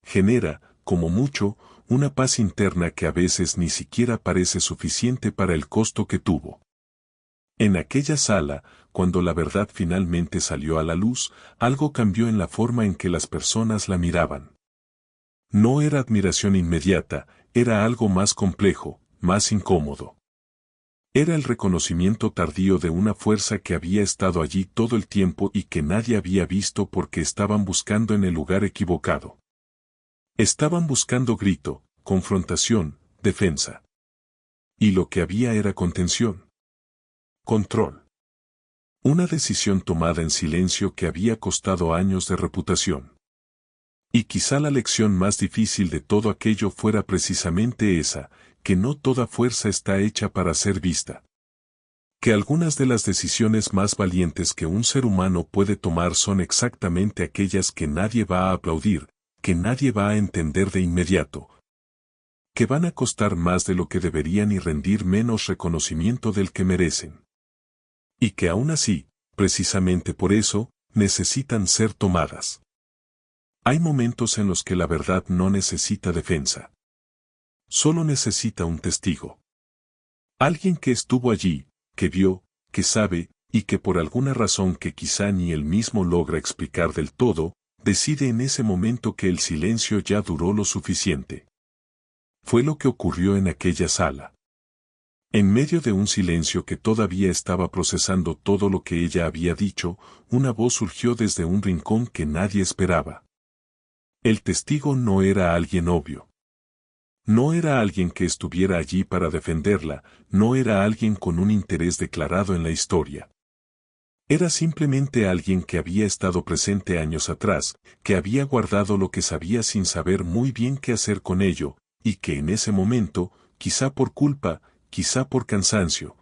A: Genera, como mucho, una paz interna que a veces ni siquiera parece suficiente para el costo que tuvo. En aquella sala, cuando la verdad finalmente salió a la luz, algo cambió en la forma en que las personas la miraban. No era admiración inmediata, era algo más complejo, más incómodo. Era el reconocimiento tardío de una fuerza que había estado allí todo el tiempo y que nadie había visto porque estaban buscando en el lugar equivocado. Estaban buscando grito, confrontación, defensa. Y lo que había era contención. Control. Una decisión tomada en silencio que había costado años de reputación. Y quizá la lección más difícil de todo aquello fuera precisamente esa, que no toda fuerza está hecha para ser vista. Que algunas de las decisiones más valientes que un ser humano puede tomar son exactamente aquellas que nadie va a aplaudir, que nadie va a entender de inmediato. Que van a costar más de lo que deberían y rendir menos reconocimiento del que merecen. Y que aún así, precisamente por eso, necesitan ser tomadas. Hay momentos en los que la verdad no necesita defensa. Solo necesita un testigo. Alguien que estuvo allí, que vio, que sabe, y que por alguna razón que quizá ni él mismo logra explicar del todo, decide en ese momento que el silencio ya duró lo suficiente. Fue lo que ocurrió en aquella sala. En medio de un silencio que todavía estaba procesando todo lo que ella había dicho, una voz surgió desde un rincón que nadie esperaba. El testigo no era alguien obvio. No era alguien que estuviera allí para defenderla, no era alguien con un interés declarado en la historia. Era simplemente alguien que había estado presente años atrás, que había guardado lo que sabía sin saber muy bien qué hacer con ello, y que en ese momento, quizá por culpa, quizá por cansancio.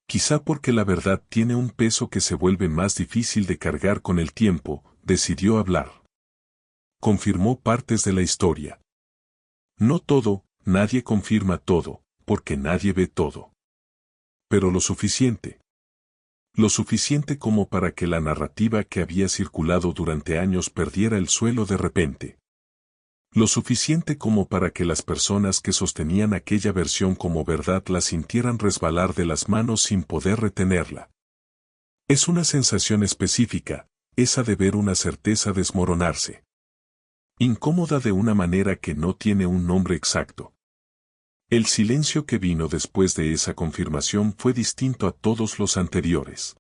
A: Quizá porque la verdad tiene un peso que se vuelve más difícil de cargar con el tiempo, decidió hablar. Confirmó partes de la historia. No todo, nadie confirma todo, porque nadie ve todo. Pero lo suficiente. Lo suficiente como para que la narrativa que había circulado durante años perdiera el suelo de repente. Lo suficiente como para que las personas que sostenían aquella versión como verdad la sintieran resbalar de las manos sin poder retenerla. Es una sensación específica, esa de ver una certeza desmoronarse. Incómoda de una manera que no tiene un nombre exacto. El silencio que vino después de esa confirmación fue distinto a todos los anteriores.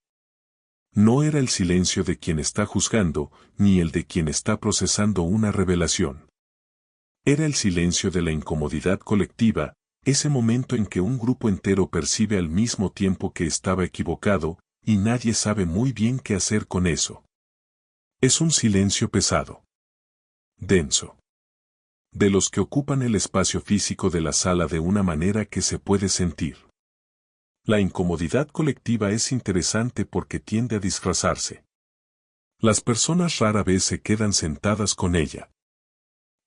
A: No era el silencio de quien está juzgando, ni el de quien está procesando una revelación. Era el silencio de la incomodidad colectiva, ese momento en que un grupo entero percibe al mismo tiempo que estaba equivocado, y nadie sabe muy bien qué hacer con eso. Es un silencio pesado. Denso. De los que ocupan el espacio físico de la sala de una manera que se puede sentir. La incomodidad colectiva es interesante porque tiende a disfrazarse. Las personas rara vez se quedan sentadas con ella.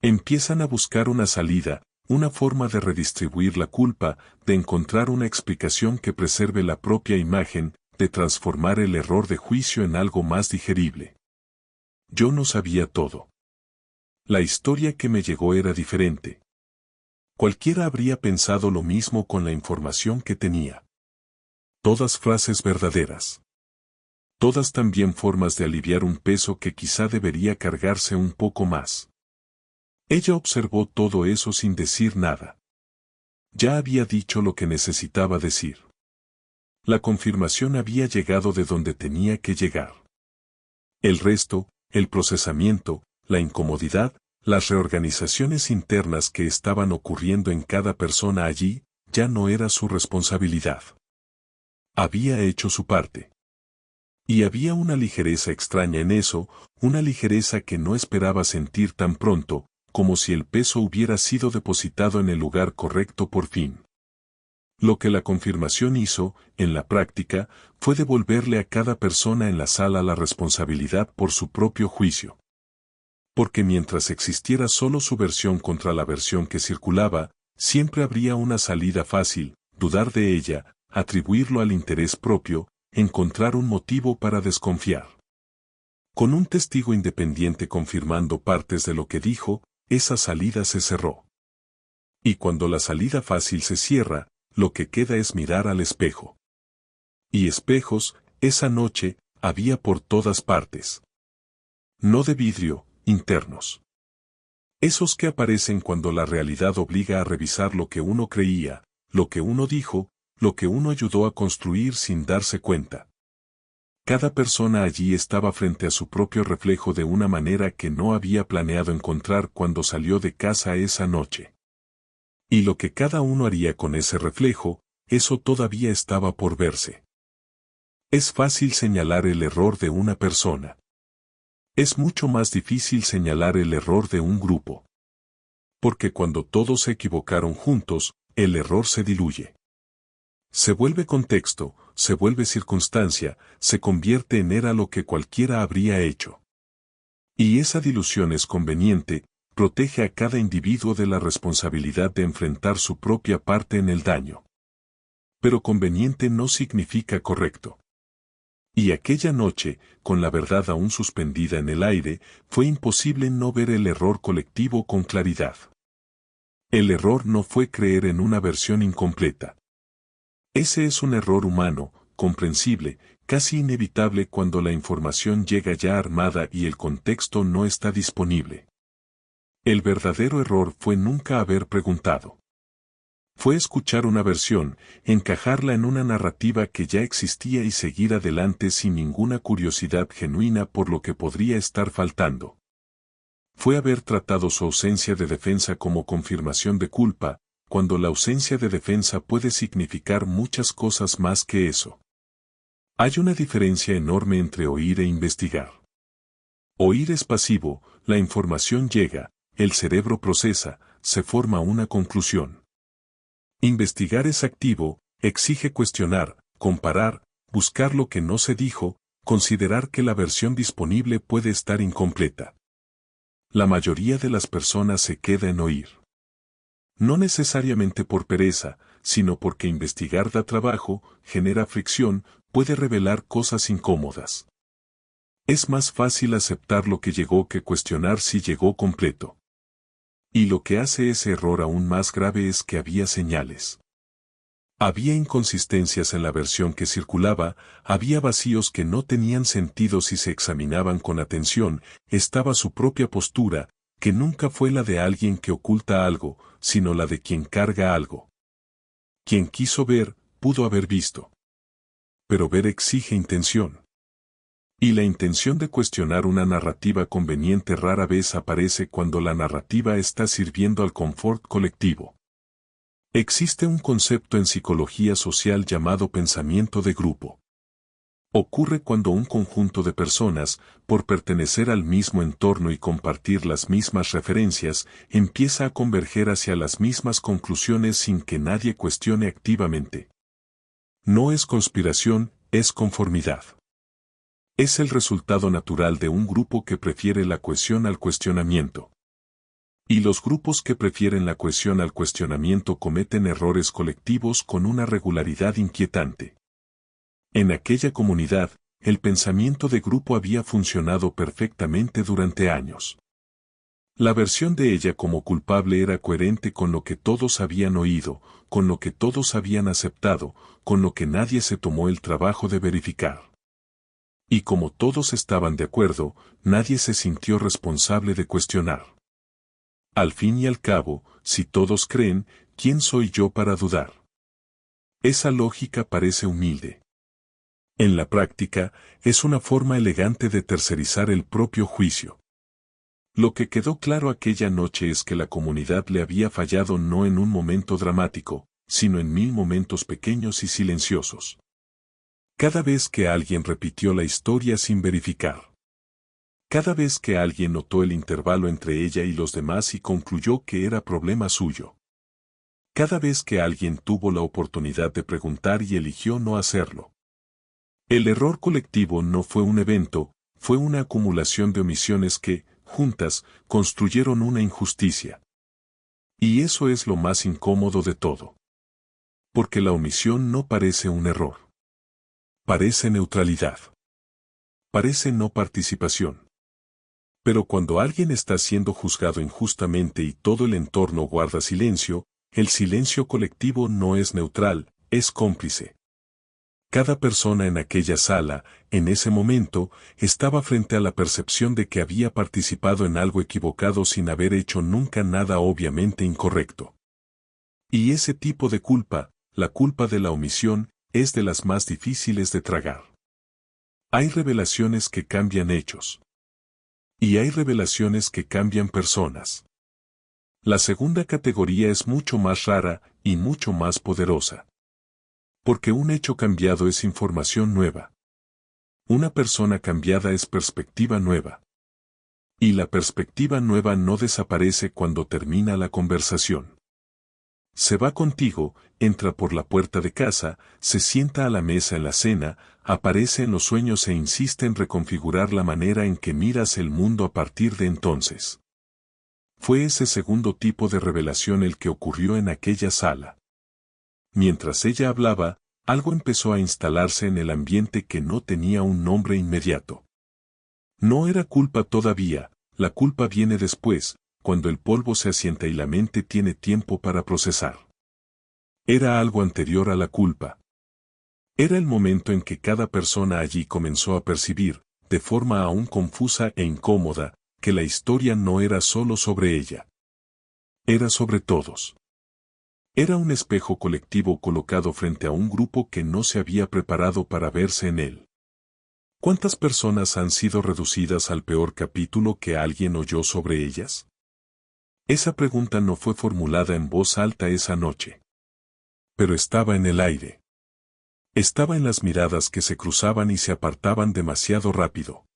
A: Empiezan a buscar una salida, una forma de redistribuir la culpa, de encontrar una explicación que preserve la propia imagen, de transformar el error de juicio en algo más digerible. Yo no sabía todo. La historia que me llegó era diferente. Cualquiera habría pensado lo mismo con la información que tenía. Todas frases verdaderas. Todas también formas de aliviar un peso que quizá debería cargarse un poco más. Ella observó todo eso sin decir nada. Ya había dicho lo que necesitaba decir. La confirmación había llegado de donde tenía que llegar. El resto, el procesamiento, la incomodidad, las reorganizaciones internas que estaban ocurriendo en cada persona allí, ya no era su responsabilidad. Había hecho su parte. Y había una ligereza extraña en eso, una ligereza que no esperaba sentir tan pronto, como si el peso hubiera sido depositado en el lugar correcto por fin. Lo que la confirmación hizo, en la práctica, fue devolverle a cada persona en la sala la responsabilidad por su propio juicio. Porque mientras existiera solo su versión contra la versión que circulaba, siempre habría una salida fácil, dudar de ella, atribuirlo al interés propio, encontrar un motivo para desconfiar. Con un testigo independiente confirmando partes de lo que dijo, esa salida se cerró. Y cuando la salida fácil se cierra, lo que queda es mirar al espejo. Y espejos, esa noche, había por todas partes. No de vidrio, internos. Esos que aparecen cuando la realidad obliga a revisar lo que uno creía, lo que uno dijo, lo que uno ayudó a construir sin darse cuenta. Cada persona allí estaba frente a su propio reflejo de una manera que no había planeado encontrar cuando salió de casa esa noche. Y lo que cada uno haría con ese reflejo, eso todavía estaba por verse. Es fácil señalar el error de una persona. Es mucho más difícil señalar el error de un grupo. Porque cuando todos se equivocaron juntos, el error se diluye. Se vuelve contexto, se vuelve circunstancia, se convierte en era lo que cualquiera habría hecho. Y esa dilución es conveniente, protege a cada individuo de la responsabilidad de enfrentar su propia parte en el daño. Pero conveniente no significa correcto. Y aquella noche, con la verdad aún suspendida en el aire, fue imposible no ver el error colectivo con claridad. El error no fue creer en una versión incompleta. Ese es un error humano, comprensible, casi inevitable cuando la información llega ya armada y el contexto no está disponible. El verdadero error fue nunca haber preguntado. Fue escuchar una versión, encajarla en una narrativa que ya existía y seguir adelante sin ninguna curiosidad genuina por lo que podría estar faltando. Fue haber tratado su ausencia de defensa como confirmación de culpa, cuando la ausencia de defensa puede significar muchas cosas más que eso. Hay una diferencia enorme entre oír e investigar. Oír es pasivo, la información llega, el cerebro procesa, se forma una conclusión. Investigar es activo, exige cuestionar, comparar, buscar lo que no se dijo, considerar que la versión disponible puede estar incompleta. La mayoría de las personas se queda en oír. No necesariamente por pereza, sino porque investigar da trabajo, genera fricción, puede revelar cosas incómodas. Es más fácil aceptar lo que llegó que cuestionar si llegó completo. Y lo que hace ese error aún más grave es que había señales. Había inconsistencias en la versión que circulaba, había vacíos que no tenían sentido si se examinaban con atención, estaba su propia postura, que nunca fue la de alguien que oculta algo, sino la de quien carga algo. Quien quiso ver, pudo haber visto. Pero ver exige intención. Y la intención de cuestionar una narrativa conveniente rara vez aparece cuando la narrativa está sirviendo al confort colectivo. Existe un concepto en psicología social llamado pensamiento de grupo. Ocurre cuando un conjunto de personas, por pertenecer al mismo entorno y compartir las mismas referencias, empieza a converger hacia las mismas conclusiones sin que nadie cuestione activamente. No es conspiración, es conformidad. Es el resultado natural de un grupo que prefiere la cohesión al cuestionamiento. Y los grupos que prefieren la cohesión al cuestionamiento cometen errores colectivos con una regularidad inquietante. En aquella comunidad, el pensamiento de grupo había funcionado perfectamente durante años. La versión de ella como culpable era coherente con lo que todos habían oído, con lo que todos habían aceptado, con lo que nadie se tomó el trabajo de verificar. Y como todos estaban de acuerdo, nadie se sintió responsable de cuestionar. Al fin y al cabo, si todos creen, ¿quién soy yo para dudar? Esa lógica parece humilde. En la práctica, es una forma elegante de tercerizar el propio juicio. Lo que quedó claro aquella noche es que la comunidad le había fallado no en un momento dramático, sino en 1000 momentos pequeños y silenciosos. Cada vez que alguien repitió la historia sin verificar. Cada vez que alguien notó el intervalo entre ella y los demás y concluyó que era problema suyo. Cada vez que alguien tuvo la oportunidad de preguntar y eligió no hacerlo. El error colectivo no fue un evento, fue una acumulación de omisiones que, juntas, construyeron una injusticia. Y eso es lo más incómodo de todo. Porque la omisión no parece un error. Parece neutralidad. Parece no participación. Pero cuando alguien está siendo juzgado injustamente y todo el entorno guarda silencio, el silencio colectivo no es neutral, es cómplice. Cada persona en aquella sala, en ese momento, estaba frente a la percepción de que había participado en algo equivocado sin haber hecho nunca nada obviamente incorrecto. Y ese tipo de culpa, la culpa de la omisión, es de las más difíciles de tragar. Hay revelaciones que cambian hechos. Y hay revelaciones que cambian personas. La segunda categoría es mucho más rara y mucho más poderosa. Porque un hecho cambiado es información nueva. Una persona cambiada es perspectiva nueva. Y la perspectiva nueva no desaparece cuando termina la conversación. Se va contigo, entra por la puerta de casa, se sienta a la mesa en la cena, aparece en los sueños e insiste en reconfigurar la manera en que miras el mundo a partir de entonces. Fue ese segundo tipo de revelación el que ocurrió en aquella sala. Mientras ella hablaba, algo empezó a instalarse en el ambiente que no tenía un nombre inmediato. No era culpa todavía, la culpa viene después, cuando el polvo se asienta y la mente tiene tiempo para procesar. Era algo anterior a la culpa. Era el momento en que cada persona allí comenzó a percibir, de forma aún confusa e incómoda, que la historia no era solo sobre ella. Era sobre todos. Era un espejo colectivo colocado frente a un grupo que no se había preparado para verse en él. ¿Cuántas personas han sido reducidas al peor capítulo que alguien oyó sobre ellas? Esa pregunta no fue formulada en voz alta esa noche. Pero estaba en el aire. Estaba en las miradas que se cruzaban y se apartaban demasiado rápido.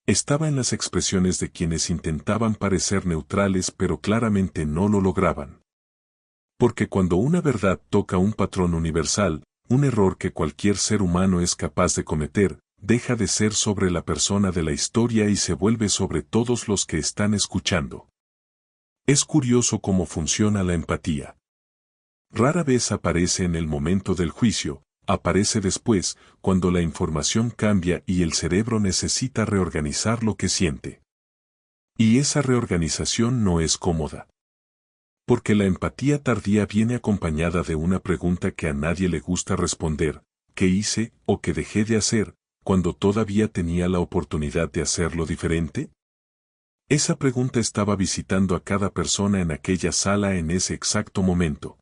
A: Estaba en las expresiones de quienes intentaban parecer neutrales pero claramente no lo lograban. Porque cuando una verdad toca un patrón universal, un error que cualquier ser humano es capaz de cometer, deja de ser sobre la persona de la historia y se vuelve sobre todos los que están escuchando. Es curioso cómo funciona la empatía. Rara vez aparece en el momento del juicio, aparece después, cuando la información cambia y el cerebro necesita reorganizar lo que siente. Y esa reorganización no es cómoda. Porque la empatía tardía viene acompañada de una pregunta que a nadie le gusta responder, ¿qué hice o qué dejé de hacer, cuando todavía tenía la oportunidad de hacerlo diferente? Esa pregunta estaba visitando a cada persona en aquella sala en ese exacto momento.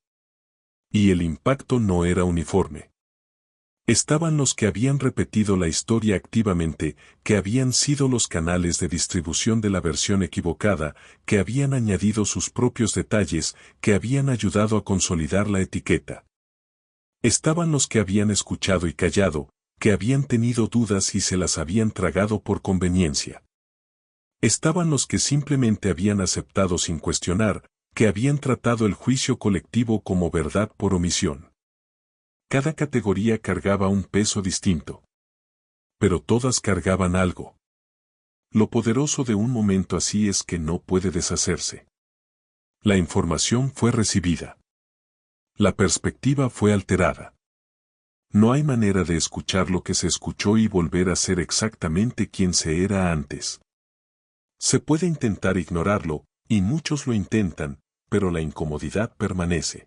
A: Y el impacto no era uniforme. Estaban los que habían repetido la historia activamente, que habían sido los canales de distribución de la versión equivocada, que habían añadido sus propios detalles, que habían ayudado a consolidar la etiqueta. Estaban los que habían escuchado y callado, que habían tenido dudas y se las habían tragado por conveniencia. Estaban los que simplemente habían aceptado sin cuestionar, que habían tratado el juicio colectivo como verdad por omisión. Cada categoría cargaba un peso distinto. pero todas cargaban algo. Lo poderoso de un momento así es que no puede deshacerse. La información fue recibida. La perspectiva fue alterada. No hay manera de escuchar lo que se escuchó y volver a ser exactamente quien se era antes. Se puede intentar ignorarlo, y muchos lo intentan, pero la incomodidad permanece.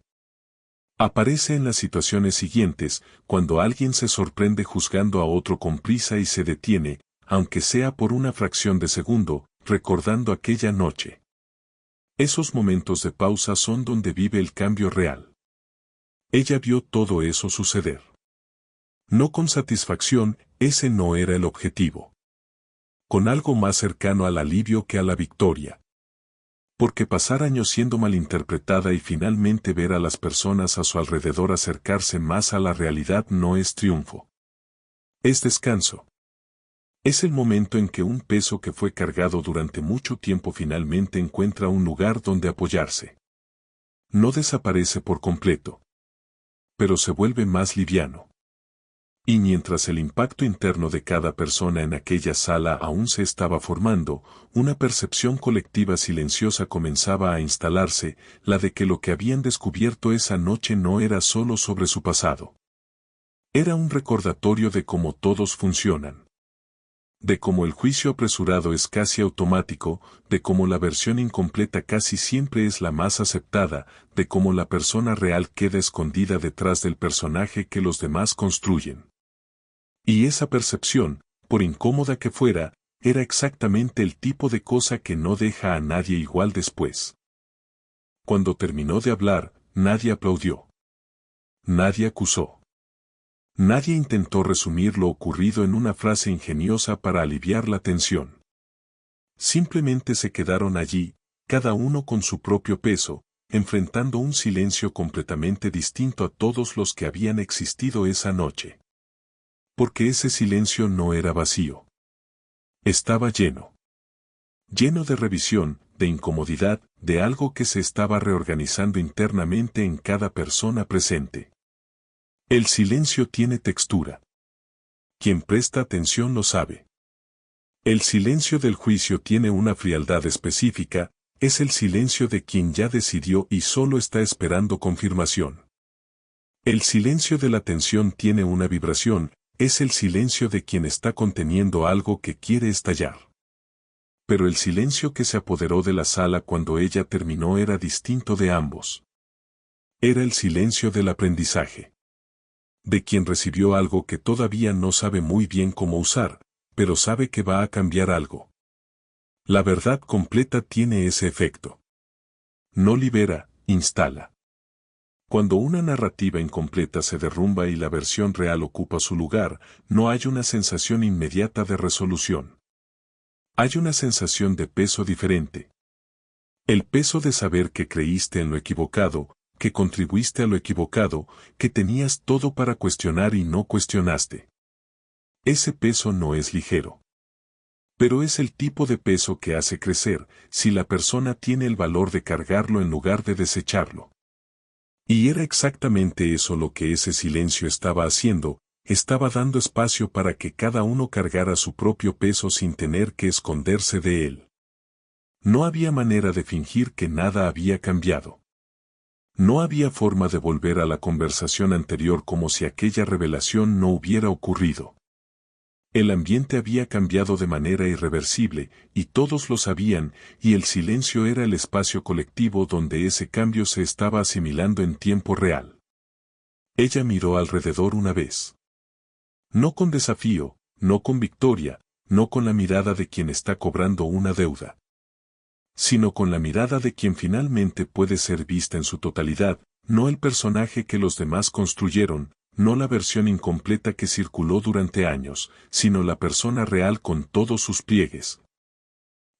A: Aparece en las situaciones siguientes, cuando alguien se sorprende juzgando a otro con prisa y se detiene, aunque sea por una fracción de segundo, recordando aquella noche. Esos momentos de pausa son donde vive el cambio real. Ella vio todo eso suceder. No con satisfacción, ese no era el objetivo. Con algo más cercano al alivio que a la victoria. Porque pasar años siendo malinterpretada y finalmente ver a las personas a su alrededor acercarse más a la realidad no es triunfo. Es descanso. Es el momento en que un peso que fue cargado durante mucho tiempo finalmente encuentra un lugar donde apoyarse. No desaparece por completo. Pero se vuelve más liviano. Y mientras el impacto interno de cada persona en aquella sala aún se estaba formando, una percepción colectiva silenciosa comenzaba a instalarse, la de que lo que habían descubierto esa noche no era solo sobre su pasado. Era un recordatorio de cómo todos funcionan. De cómo el juicio apresurado es casi automático, de cómo la versión incompleta casi siempre es la más aceptada, de cómo la persona real queda escondida detrás del personaje que los demás construyen. Y esa percepción, por incómoda que fuera, era exactamente el tipo de cosa que no deja a nadie igual después. Cuando terminó de hablar, nadie aplaudió. Nadie acusó. Nadie intentó resumir lo ocurrido en una frase ingeniosa para aliviar la tensión. Simplemente se quedaron allí, cada uno con su propio peso, enfrentando un silencio completamente distinto a todos los que habían existido esa noche. Porque ese silencio no era vacío. Estaba lleno. Lleno de revisión, de incomodidad, de algo que se estaba reorganizando internamente en cada persona presente. El silencio tiene textura. Quien presta atención lo sabe. El silencio del juicio tiene una frialdad específica, es el silencio de quien ya decidió y solo está esperando confirmación. El silencio de la tensión tiene una vibración, es el silencio de quien está conteniendo algo que quiere estallar. Pero el silencio que se apoderó de la sala cuando ella terminó era distinto de ambos. Era el silencio del aprendizaje. De quien recibió algo que todavía no sabe muy bien cómo usar, pero sabe que va a cambiar algo. La verdad completa tiene ese efecto. No libera, instala. Cuando una narrativa incompleta se derrumba y la versión real ocupa su lugar, no hay una sensación inmediata de resolución. Hay una sensación de peso diferente. El peso de saber que creíste en lo equivocado, que contribuiste a lo equivocado, que tenías todo para cuestionar y no cuestionaste. Ese peso no es ligero. Pero es el tipo de peso que hace crecer, si la persona tiene el valor de cargarlo en lugar de desecharlo. Y era exactamente eso lo que ese silencio estaba haciendo, estaba dando espacio para que cada uno cargara su propio peso sin tener que esconderse de él. No había manera de fingir que nada había cambiado. No había forma de volver a la conversación anterior como si aquella revelación no hubiera ocurrido. El ambiente había cambiado de manera irreversible, y todos lo sabían, y el silencio era el espacio colectivo donde ese cambio se estaba asimilando en tiempo real. Ella miró alrededor una vez. No con desafío, no con victoria, no con la mirada de quien está cobrando una deuda, sino con la mirada de quien finalmente puede ser vista en su totalidad, no el personaje que los demás construyeron, no la versión incompleta que circuló durante años, sino la persona real con todos sus pliegues.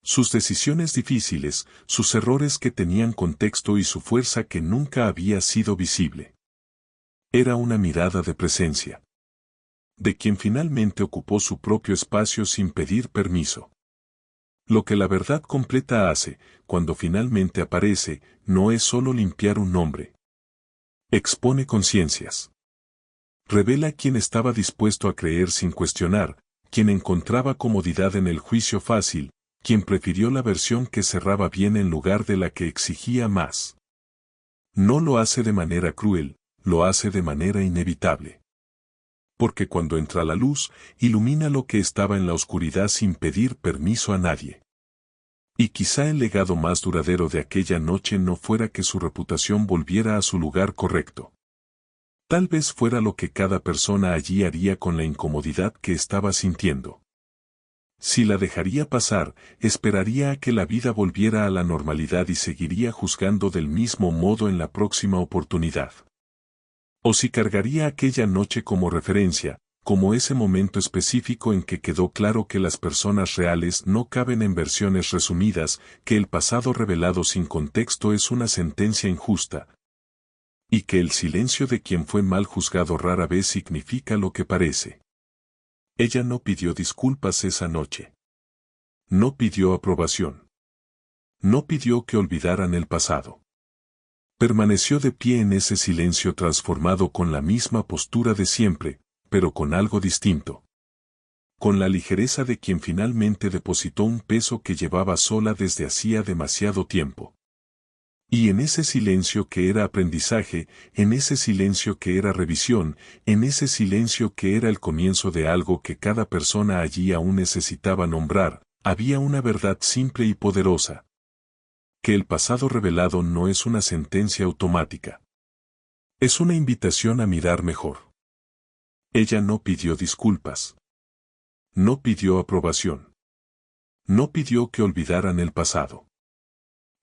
A: Sus decisiones difíciles, sus errores que tenían contexto y su fuerza que nunca había sido visible. Era una mirada de presencia. De quien finalmente ocupó su propio espacio sin pedir permiso. Lo que la verdad completa hace, cuando finalmente aparece, no es solo limpiar un nombre. Expone conciencias. Revela quién estaba dispuesto a creer sin cuestionar, quien encontraba comodidad en el juicio fácil, quien prefirió la versión que cerraba bien en lugar de la que exigía más. No lo hace de manera cruel, lo hace de manera inevitable. Porque cuando entra la luz, ilumina lo que estaba en la oscuridad sin pedir permiso a nadie. Y quizá el legado más duradero de aquella noche no fuera que su reputación volviera a su lugar correcto. Tal vez fuera lo que cada persona allí haría con la incomodidad que estaba sintiendo. Si la dejaría pasar, esperaría a que la vida volviera a la normalidad y seguiría juzgando del mismo modo en la próxima oportunidad. O si cargaría aquella noche como referencia, como ese momento específico en que quedó claro que las personas reales no caben en versiones resumidas, que el pasado revelado sin contexto es una sentencia injusta, y que el silencio de quien fue mal juzgado rara vez significa lo que parece. Ella no pidió disculpas esa noche. No pidió aprobación. No pidió que olvidaran el pasado. Permaneció de pie en ese silencio transformado con la misma postura de siempre, pero con algo distinto. Con la ligereza de quien finalmente depositó un peso que llevaba sola desde hacía demasiado tiempo. Y en ese silencio que era aprendizaje, en ese silencio que era revisión, en ese silencio que era el comienzo de algo que cada persona allí aún necesitaba nombrar, había una verdad simple y poderosa. Que el pasado revelado no es una sentencia automática. Es una invitación a mirar mejor. Ella no pidió disculpas. No pidió aprobación. No pidió que olvidaran el pasado.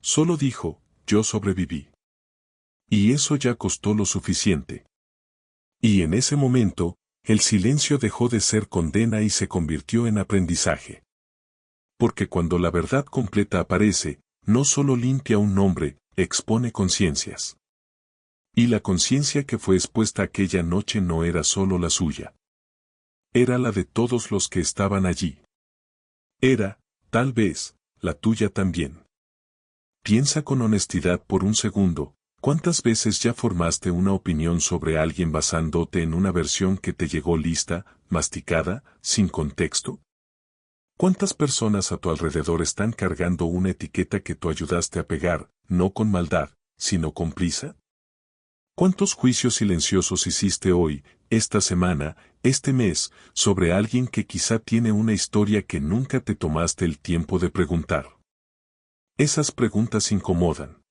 A: Solo dijo, yo sobreviví. Y eso ya costó lo suficiente. Y en ese momento, el silencio dejó de ser condena y se convirtió en aprendizaje. Porque cuando la verdad completa aparece, no solo limpia un nombre, expone conciencias. Y la conciencia que fue expuesta aquella noche no era solo la suya. Era la de todos los que estaban allí. Era, tal vez, la tuya también. Piensa con honestidad por un segundo, ¿cuántas veces ya formaste una opinión sobre alguien basándote en una versión que te llegó lista, masticada, sin contexto? ¿Cuántas personas a tu alrededor están cargando una etiqueta que tú ayudaste a pegar, no con maldad, sino con prisa? ¿Cuántos juicios silenciosos hiciste hoy, esta semana, este mes, sobre alguien que quizá tiene una historia que nunca te tomaste el tiempo de preguntar? Esas preguntas incomodan.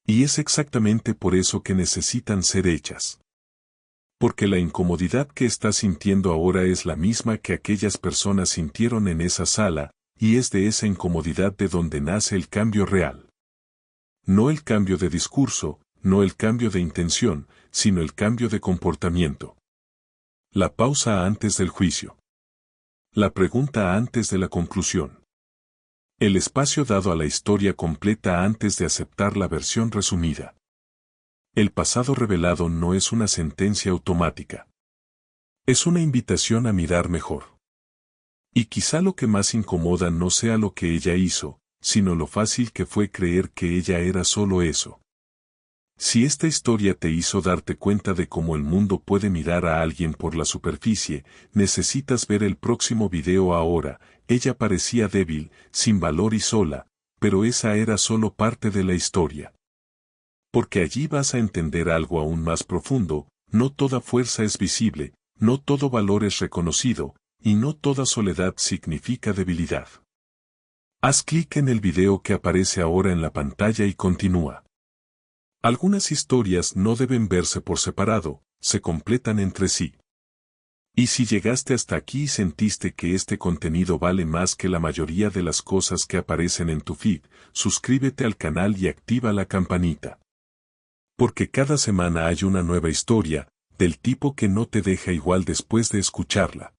A: Y es exactamente por eso que necesitan ser hechas. Porque la incomodidad que estás sintiendo ahora es la misma que aquellas personas sintieron en esa sala, y es de esa incomodidad de donde nace el cambio real. No el cambio de discurso, no el cambio de intención, sino el cambio de comportamiento. La pausa antes del juicio. La pregunta antes de la conclusión. El espacio dado a la historia completa antes de aceptar la versión resumida. El pasado revelado no es una sentencia automática. Es una invitación a mirar mejor. Y quizá lo que más incomoda no sea lo que ella hizo, sino lo fácil que fue creer que ella era solo eso. Si esta historia te hizo darte cuenta de cómo el mundo puede mirar a alguien por la superficie, necesitas ver el próximo video ahora. Ella parecía débil, sin valor y sola, pero esa era solo parte de la historia. Porque allí vas a entender algo aún más profundo, no toda fuerza es visible, no todo valor es reconocido, y no toda soledad significa debilidad. Haz clic en el video que aparece ahora en la pantalla y continúa. Algunas historias no deben verse por separado, se completan entre sí. Y si llegaste hasta aquí y sentiste que este contenido vale más que la mayoría de las cosas que aparecen en tu feed, suscríbete al canal y activa la campanita. Porque cada semana hay una nueva historia, del tipo que no te deja igual después de escucharla.